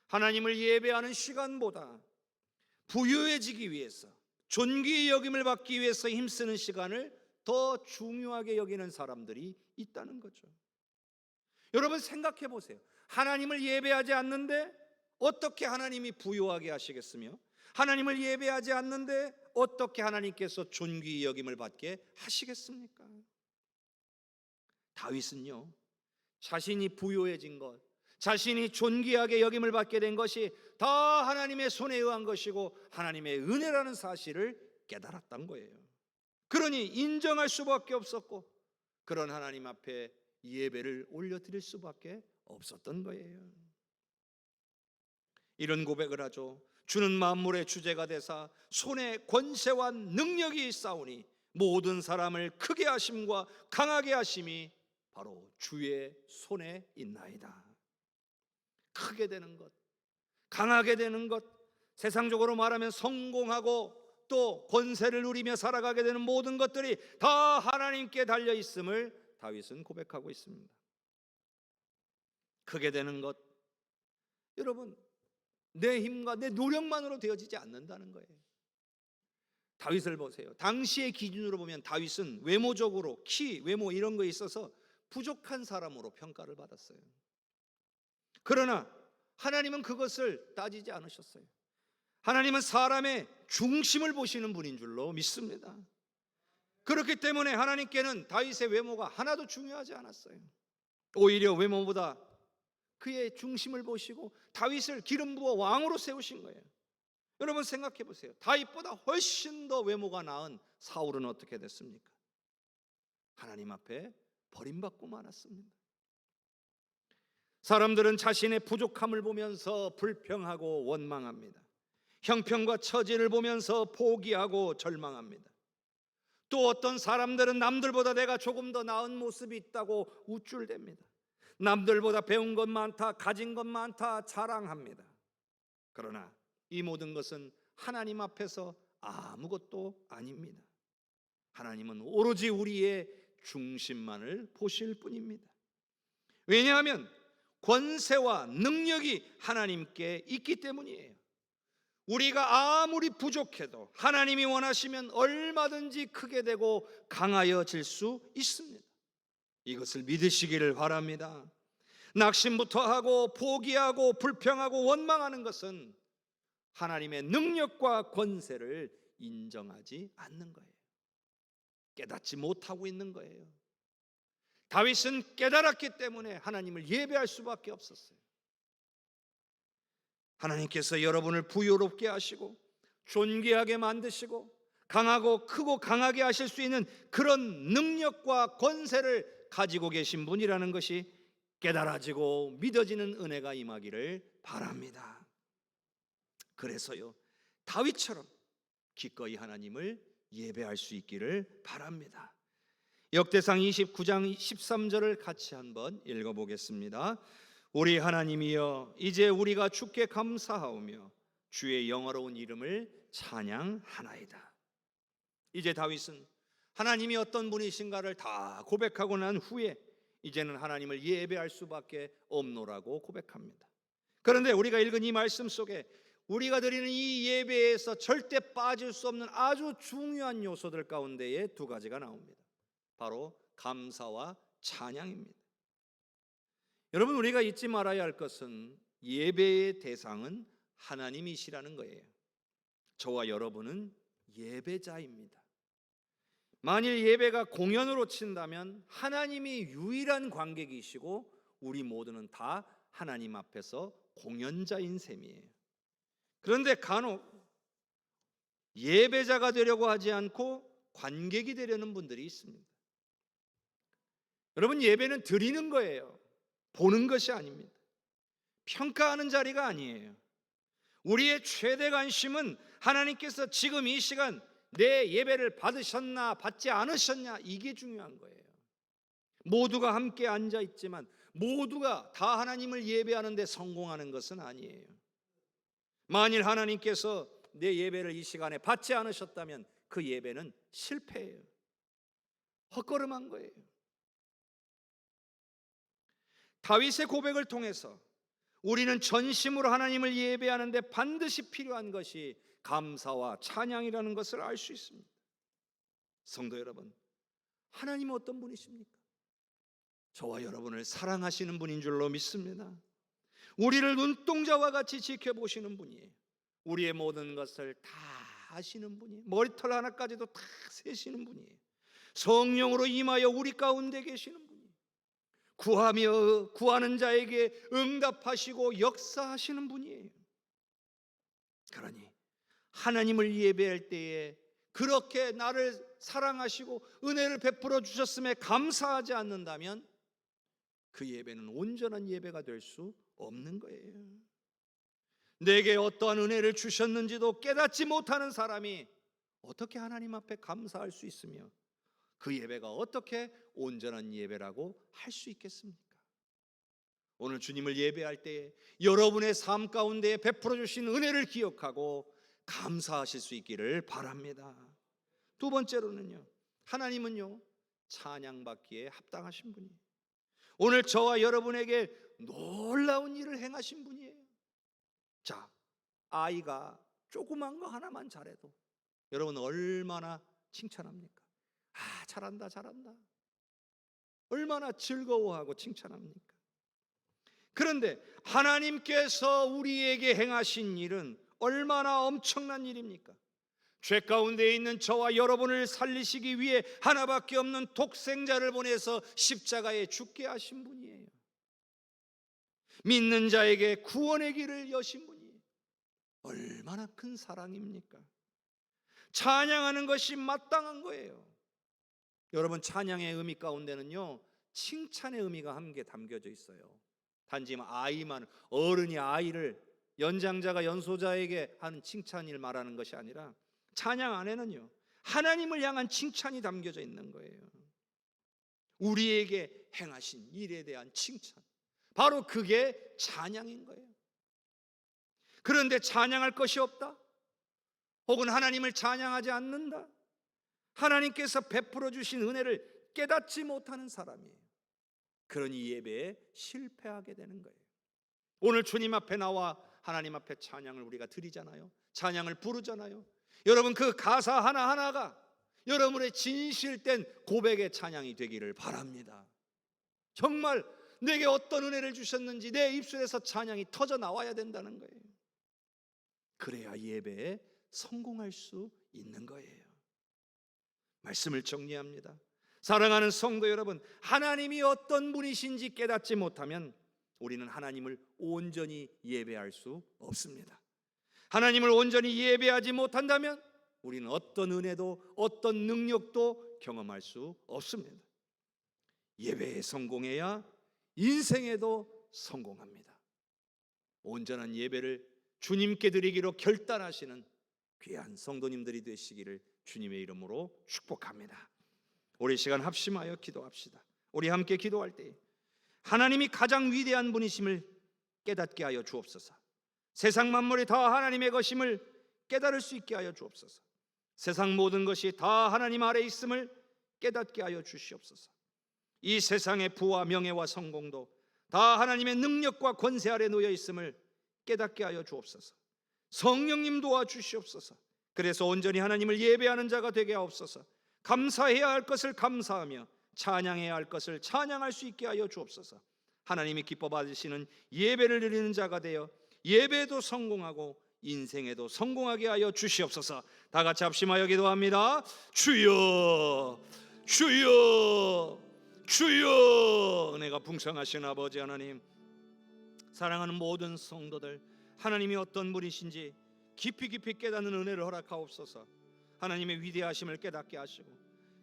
하나님을 예배하는 시간보다 부유해지기 위해서, 존귀의 여김을 받기 위해서 힘쓰는 시간을 더 중요하게 여기는 사람들이 있다는 거죠. 여러분 생각해 보세요. 하나님을 예배하지 않는데 어떻게 하나님이 부유하게 하시겠으며, 하나님을 예배하지 않는데 어떻게 하나님께서 존귀의 여김을 받게 하시겠습니까? 다윗은요, 자신이 부유해진 것, 자신이 존귀하게 여김을 받게 된 것이 다 하나님의 손에 의한 것이고 하나님의 은혜라는 사실을 깨달았던 거예요. 그러니 인정할 수밖에 없었고, 그런 하나님 앞에 예배를 올려드릴 수밖에 없었던 거예요. 이런 고백을 하죠. 주는 만물의 주제가 되사 손에 권세와 능력이 있사오니 모든 사람을 크게 하심과 강하게 하심이 바로 주의 손에 있나이다. 크게 되는 것, 강하게 되는 것, 세상적으로 말하면 성공하고 또 권세를 누리며 살아가게 되는 모든 것들이 다 하나님께 달려 있음을 다윗은 고백하고 있습니다. 크게 되는 것, 여러분, 내 힘과 내 노력만으로 되어지지 않는다는 거예요. 다윗을 보세요. 당시의 기준으로 보면 다윗은 외모적으로 키, 외모 이런 거에 있어서 부족한 사람으로 평가를 받았어요. 그러나 하나님은 그것을 따지지 않으셨어요. 하나님은 사람의 중심을 보시는 분인 줄로 믿습니다. 그렇기 때문에 하나님께는 다윗의 외모가 하나도 중요하지 않았어요. 오히려 외모보다 그의 중심을 보시고 다윗을 기름 부어 왕으로 세우신 거예요. 여러분 생각해 보세요. 다윗보다 훨씬 더 외모가 나은 사울은 어떻게 됐습니까? 하나님 앞에 버림받고 말았습니다. 사람들은 자신의 부족함을 보면서 불평하고 원망합니다. 형편과 처지를 보면서 포기하고 절망합니다. 또 어떤 사람들은 남들보다 내가 조금 더 나은 모습이 있다고 우쭐댑니다. 남들보다 배운 것 많다, 가진 것 많다 자랑합니다. 그러나 이 모든 것은 하나님 앞에서 아무것도 아닙니다. 하나님은 오로지 우리의 중심만을 보실 뿐입니다. 왜냐하면 권세와 능력이 하나님께 있기 때문이에요. 우리가 아무리 부족해도 하나님이 원하시면 얼마든지 크게 되고 강하여질 수 있습니다. 이것을 믿으시기를 바랍니다. 낙심부터 하고 포기하고 불평하고 원망하는 것은 하나님의 능력과 권세를 인정하지 않는 거예요. 깨닫지 못하고 있는 거예요. 다윗은 깨달았기 때문에 하나님을 예배할 수밖에 없었어요. 하나님께서 여러분을 부유롭게 하시고 존귀하게 만드시고 강하고 크고 강하게 하실 수 있는 그런 능력과 권세를 가지고 계신 분이라는 것이 깨달아지고 믿어지는 은혜가 임하기를 바랍니다. 그래서요, 다윗처럼 기꺼이 하나님을 예배할 수 있기를 바랍니다. 역대상 29장 13절을 같이 한번 읽어보겠습니다. 우리 하나님이여, 이제 우리가 주께 감사하오며 주의 영화로운 이름을 찬양하나이다. 이제 다윗은 하나님이 어떤 분이신가를 다 고백하고 난 후에 이제는 하나님을 예배할 수밖에 없노라고 고백합니다. 그런데 우리가 읽은 이 말씀 속에 우리가 드리는 이 예배에서 절대 빠질 수 없는 아주 중요한 요소들 가운데에 두 가지가 나옵니다. 바로 감사와 찬양입니다. 여러분, 우리가 잊지 말아야 할 것은 예배의 대상은 하나님이시라는 거예요. 저와 여러분은 예배자입니다. 만일 예배가 공연으로 친다면 하나님이 유일한 관객이시고 우리 모두는 다 하나님 앞에서 공연자인 셈이에요. 그런데 간혹 예배자가 되려고 하지 않고 관객이 되려는 분들이 있습니다. 여러분, 예배는 드리는 거예요. 보는 것이 아닙니다. 평가하는 자리가 아니에요. 우리의 최대 관심은 하나님께서 지금 이 시간 내 예배를 받으셨나 받지 않으셨냐, 이게 중요한 거예요. 모두가 함께 앉아 있지만 모두가 다 하나님을 예배하는 데 성공하는 것은 아니에요. 만일 하나님께서 내 예배를 이 시간에 받지 않으셨다면 그 예배는 실패예요. 헛걸음한 거예요. 다윗의 고백을 통해서 우리는 전심으로 하나님을 예배하는데 반드시 필요한 것이 감사와 찬양이라는 것을 알 수 있습니다. 성도 여러분, 하나님은 어떤 분이십니까? 저와 여러분을 사랑하시는 분인 줄로 믿습니다. 우리를 눈동자와 같이 지켜보시는 분이에요. 우리의 모든 것을 다 아시는 분이에요. 머리털 하나까지도 다 세시는 분이에요. 성령으로 임하여 우리 가운데 계시는 분이에요. 구하며 구하는 자에게 응답하시고 역사하시는 분이에요. 그러니 하나님을 예배할 때에 그렇게 나를 사랑하시고 은혜를 베풀어 주셨음에 감사하지 않는다면 그 예배는 온전한 예배가 될 수 없는 거예요. 내게 어떠한 은혜를 주셨는지도 깨닫지 못하는 사람이 어떻게 하나님 앞에 감사할 수 있으며 그 예배가 어떻게 온전한 예배라고 할 수 있겠습니까? 오늘 주님을 예배할 때에 여러분의 삶 가운데 베풀어 주신 은혜를 기억하고 감사하실 수 있기를 바랍니다. 두 번째로는요, 하나님은요 찬양받기에 합당하신 분이에요. 오늘 저와 여러분에게 놀라운 일을 행하신 분이에요. 자, 아이가 조그만 거 하나만 잘해도 여러분 얼마나 칭찬합니까? 아, 잘한다 잘한다, 얼마나 즐거워하고 칭찬합니까? 그런데 하나님께서 우리에게 행하신 일은 얼마나 엄청난 일입니까? 죄 가운데 있는 저와 여러분을 살리시기 위해 하나밖에 없는 독생자를 보내서 십자가에 죽게 하신 분이에요. 믿는 자에게 구원의 길을 여신 분이에요. 얼마나 큰 사랑입니까? 찬양하는 것이 마땅한 거예요. 여러분, 찬양의 의미 가운데는요 칭찬의 의미가 함께 담겨져 있어요. 단지 아이만, 어른이 아이를, 연장자가 연소자에게 하는 칭찬을 말하는 것이 아니라 찬양 안에는요 하나님을 향한 칭찬이 담겨져 있는 거예요. 우리에게 행하신 일에 대한 칭찬, 바로 그게 찬양인 거예요. 그런데 찬양할 것이 없다, 혹은 하나님을 찬양하지 않는다, 하나님께서 베풀어 주신 은혜를 깨닫지 못하는 사람이에요. 그러니 예배에 실패하게 되는 거예요. 오늘 주님 앞에 나와 하나님 앞에 찬양을 우리가 드리잖아요. 찬양을 부르잖아요. 여러분, 그 가사 하나하나가 여러분의 진실된 고백의 찬양이 되기를 바랍니다. 정말 내게 어떤 은혜를 주셨는지 내 입술에서 찬양이 터져 나와야 된다는 거예요. 그래야 예배에 성공할 수 있는 거예요. 말씀을 정리합니다. 사랑하는 성도 여러분, 하나님이 어떤 분이신지 깨닫지 못하면 우리는 하나님을 온전히 예배할 수 없습니다. 하나님을 온전히 예배하지 못한다면 우리는 어떤 은혜도 어떤 능력도 경험할 수 없습니다. 예배에 성공해야 인생에도 성공합니다. 온전한 예배를 주님께 드리기로 결단하시는 귀한 성도님들이 되시기를 주님의 이름으로 축복합니다. 우리 시간 합심하여 기도합시다. 우리 함께 기도할 때 하나님이 가장 위대한 분이심을 깨닫게 하여 주옵소서. 세상 만물이 다 하나님의 것임을 깨달을 수 있게 하여 주옵소서. 세상 모든 것이 다 하나님 아래 있음을 깨닫게 하여 주시옵소서. 이 세상의 부와 명예와 성공도 다 하나님의 능력과 권세 아래 놓여 있음을 깨닫게 하여 주옵소서. 성령님 도와주시옵소서. 그래서 온전히 하나님을 예배하는 자가 되게 하옵소서. 감사해야 할 것을 감사하며 찬양해야 할 것을 찬양할 수 있게 하여 주옵소서. 하나님이 기뻐 받으시는 예배를 드리는 자가 되어 예배에도 성공하고 인생에도 성공하게 하여 주시옵소서. 다 같이 합심하여 기도합니다. 주여, 주여, 주여. 은혜가 풍성하신 아버지 하나님, 사랑하는 모든 성도들, 하나님이 어떤 분이신지 깊이 깨닫는 은혜를 허락하옵소서. 하나님의 위대하심을 깨닫게 하시고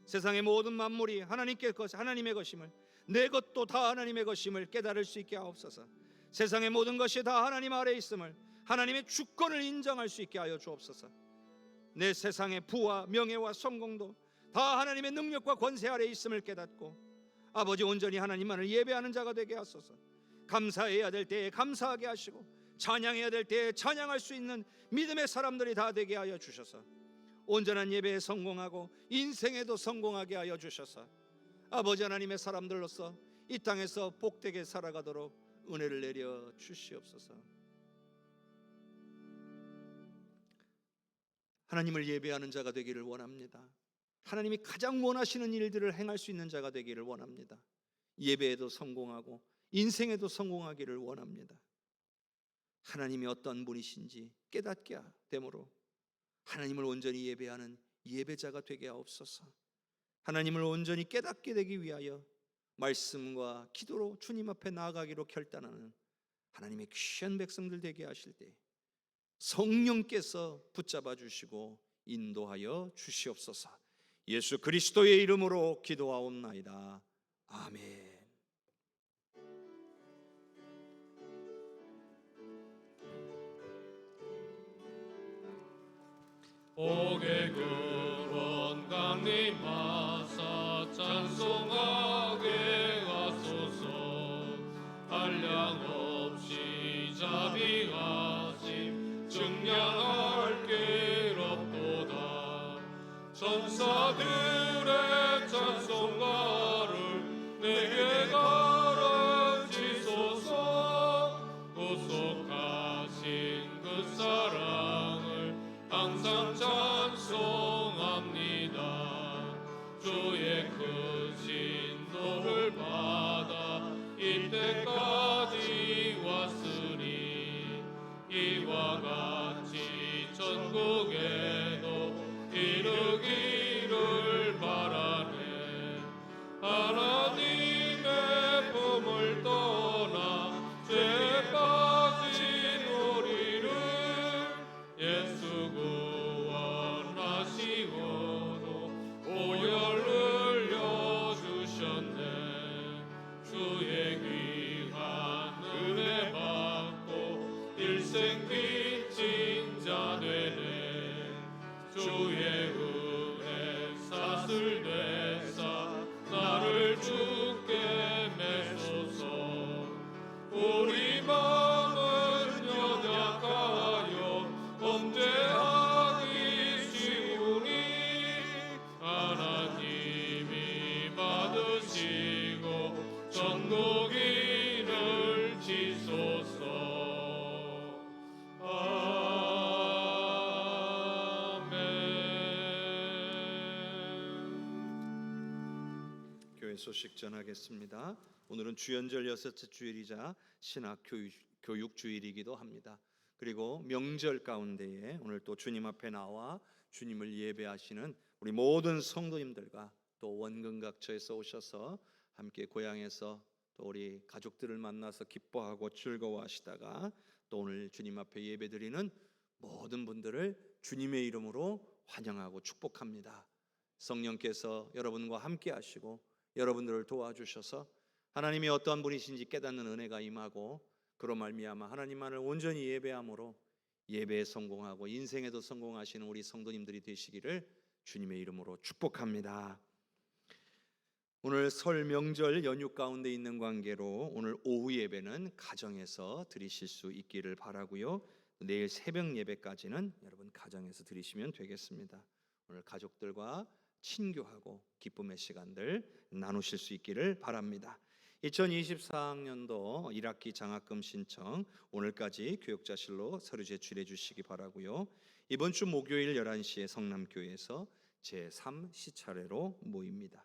세상의 모든 만물이 하나님의 것임을, 내 것도 다 하나님의 것임을 깨달을 수 있게 하옵소서. 세상의 모든 것이 다 하나님 아래 있음을, 하나님의 주권을 인정할 수 있게 하여 주옵소서. 내 세상의 부와 명예와 성공도 다 하나님의 능력과 권세 아래 있음을 깨닫고 아버지 온전히 하나님만을 예배하는 자가 되게 하소서. 감사해야 될 때에 감사하게 하시고 찬양해야 될 때에 찬양할 수 있는 믿음의 사람들이 다 되게 하여 주셔서 온전한 예배에 성공하고 인생에도 성공하게 하여 주셔서 아버지 하나님의 사람들로서 이 땅에서 복되게 살아가도록 은혜를 내려 주시옵소서. 하나님을 예배하는 자가 되기를 원합니다. 하나님이 가장 원하시는 일들을 행할 수 있는 자가 되기를 원합니다. 예배에도 성공하고 인생에도 성공하기를 원합니다. 하나님이 어떤 분이신지 깨닫게 되므로 하나님을 온전히 예배하는 예배자가 되게 하옵소서. 하나님을 온전히 깨닫게 되기 위하여 말씀과 기도로 주님 앞에 나아가기로 결단하는 하나님의 귀한 백성들 되게 하실 때 성령께서 붙잡아 주시고 인도하여 주시옵소서. 예수 그리스도의 이름으로 기도하옵나이다. 아멘. 옥의 근원 강림 마사 찬송하게 하소서. 한량 없이 자비하심 증량할 길 없도다. 천사들의 찬송가를 내게 가르치소서. 구속하신 그 사랑을 항상 찬송합니다. 주의 크신 도를 받아 이때까지 왔으니 이와 같이 전국에도 이르기를 바라네. 하나님의 품을 떠나 죄에 빠진 우리를 예수 구원하시고도 오열을 여주셨네. 주의 귀한 은혜 받고 일생 빚진 자 되네. 주의 은혜 사슬 되사 나를 주께 매소서. 우리 마음은 연약하여 범죄하기 쉬우니 하나님이 받으시고 전국인을 지소서. 아멘. 교회 소식 전하겠습니다. 오늘은 주연절 여섯째 주일이자 신학 교육 주일이기도 합니다. 그리고 명절 가운데에 오늘 또 주님 앞에 나와 주님을 예배하시는 우리 모든 성도님들과 또 원근각처에서 오셔서 함께 고향에서 또 우리 가족들을 만나서 기뻐하고 즐거워하시다가 또 오늘 주님 앞에 예배드리는 모든 분들을 주님의 이름으로 환영하고 축복합니다. 성령께서 여러분과 함께 하시고 여러분들을 도와주셔서 하나님이 어떠한 분이신지 깨닫는 은혜가 임하고 그로 말미암아 하나님만을 온전히 예배함으로 예배에 성공하고 인생에도 성공하시는 우리 성도님들이 되시기를 주님의 이름으로 축복합니다. 오늘 설 명절 연휴 가운데 있는 관계로 오늘 오후 예배는 가정에서 드리실 수 있기를 바라고요. 내일 새벽 예배까지는 여러분 가정에서 드리시면 되겠습니다. 오늘 가족들과 친교하고 기쁨의 시간들 나누실 수 있기를 바랍니다. 2024학년도 1학기 장학금 신청 오늘까지 교육자실로 서류 제출해 주시기 바라고요. 이번 주 목요일 11시에 성남교회에서 제3 시차례로 모입니다.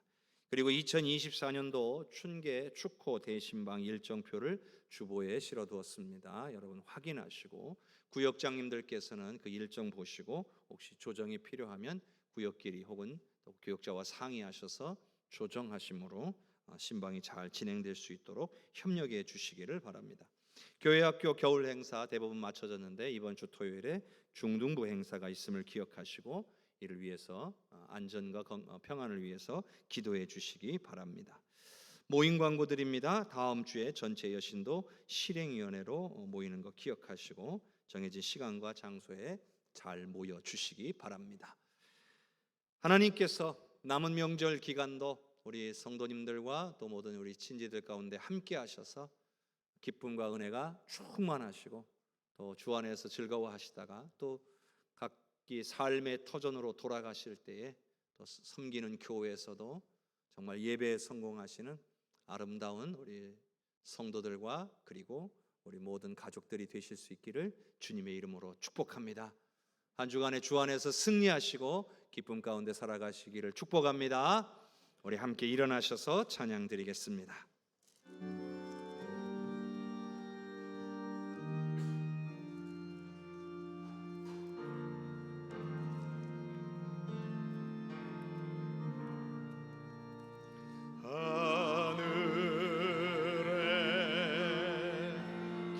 그리고 2024년도 춘계 축호 대신방 일정표를 주보에 실어두었습니다. 여러분 확인하시고 구역장님들께서는 그 일정 보시고 혹시 조정이 필요하면 구역끼리 혹은 또 교역자와 상의하셔서 조정하심으로 신방이 잘 진행될 수 있도록 협력해 주시기를 바랍니다. 교회학교 겨울 행사 대부분 마쳐졌는데 이번 주 토요일에 중등부 행사가 있음을 기억하시고 이를 위해서 안전과 평안을 위해서 기도해 주시기 바랍니다. 모임 광고 드립니다. 다음 주에 전체 여신도 실행위원회로 모이는 거 기억하시고 정해진 시간과 장소에 잘 모여 주시기 바랍니다. 하나님께서 남은 명절 기간도 우리 성도님들과 또 모든 우리 친지들 가운데 함께 하셔서 기쁨과 은혜가 충만하시고 또 주 안에서 즐거워하시다가 또 각기 삶의 터전으로 돌아가실 때에 또 섬기는 교회에서도 정말 예배에 성공하시는 아름다운 우리 성도들과 그리고 우리 모든 가족들이 되실 수 있기를 주님의 이름으로 축복합니다. 한 주간에 주 안에서 승리하시고 기쁨 가운데 살아가시기를 축복합니다. 우리 함께 일어나셔서 찬양 드리겠습니다.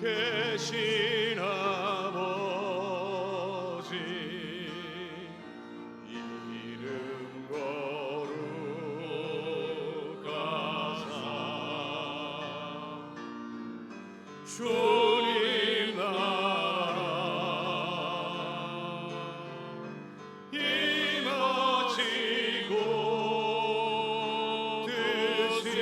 계신 아버지 이름 거룩하사 주님 나라 임하시고 뜻이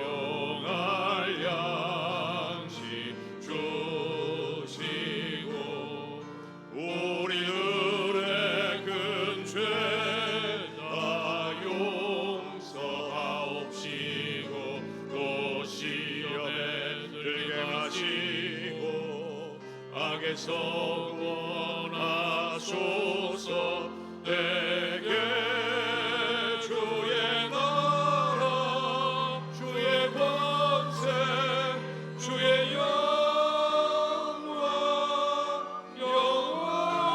일용할 양식 주시고 우리들의 큰 죄 다 용서하옵시고 또 시험에 들게 하시고 악에서 구원하소서. 내게 주의 나라 주의 권세 주의 영광 영원히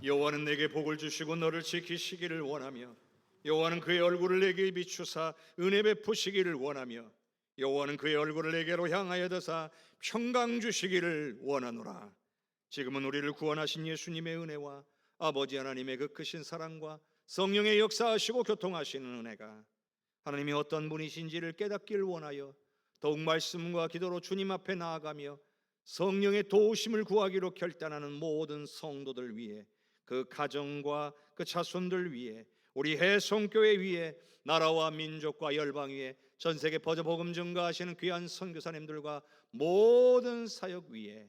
여호와는 내게 복을 주시고 너를 지키시기를 원하며 여호와는 그의 얼굴을 내게 비추사 은혜 베푸시기를 원하며 여호와는 그의 얼굴을 내게로 향하여 드사 평강 주시기를 원하노라. 지금은 우리를 구원하신 예수님의 은혜와 아버지 하나님의 그 크신 사랑과 성령의 역사하시고 교통하시는 은혜가 하나님이 어떤 분이신지를 깨닫기를 원하여 더욱 말씀과 기도로 주님 앞에 나아가며 성령의 도우심을 구하기로 결단하는 모든 성도들 위해 그 가정과 그 자손들 위해 우리 해성교회 위에 나라와 민족과 열방 위에 전세계 버저복음 증거하시는 귀한 선교사님들과 모든 사역 위에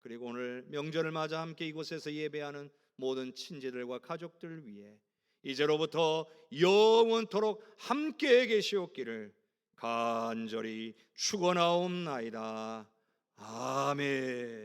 그리고 오늘 명절을 맞아 함께 이곳에서 예배하는 모든 친지들과 가족들 위에 이제로부터 영원토록 함께 계시옵기를 간절히 축원하옵나이다. 아멘.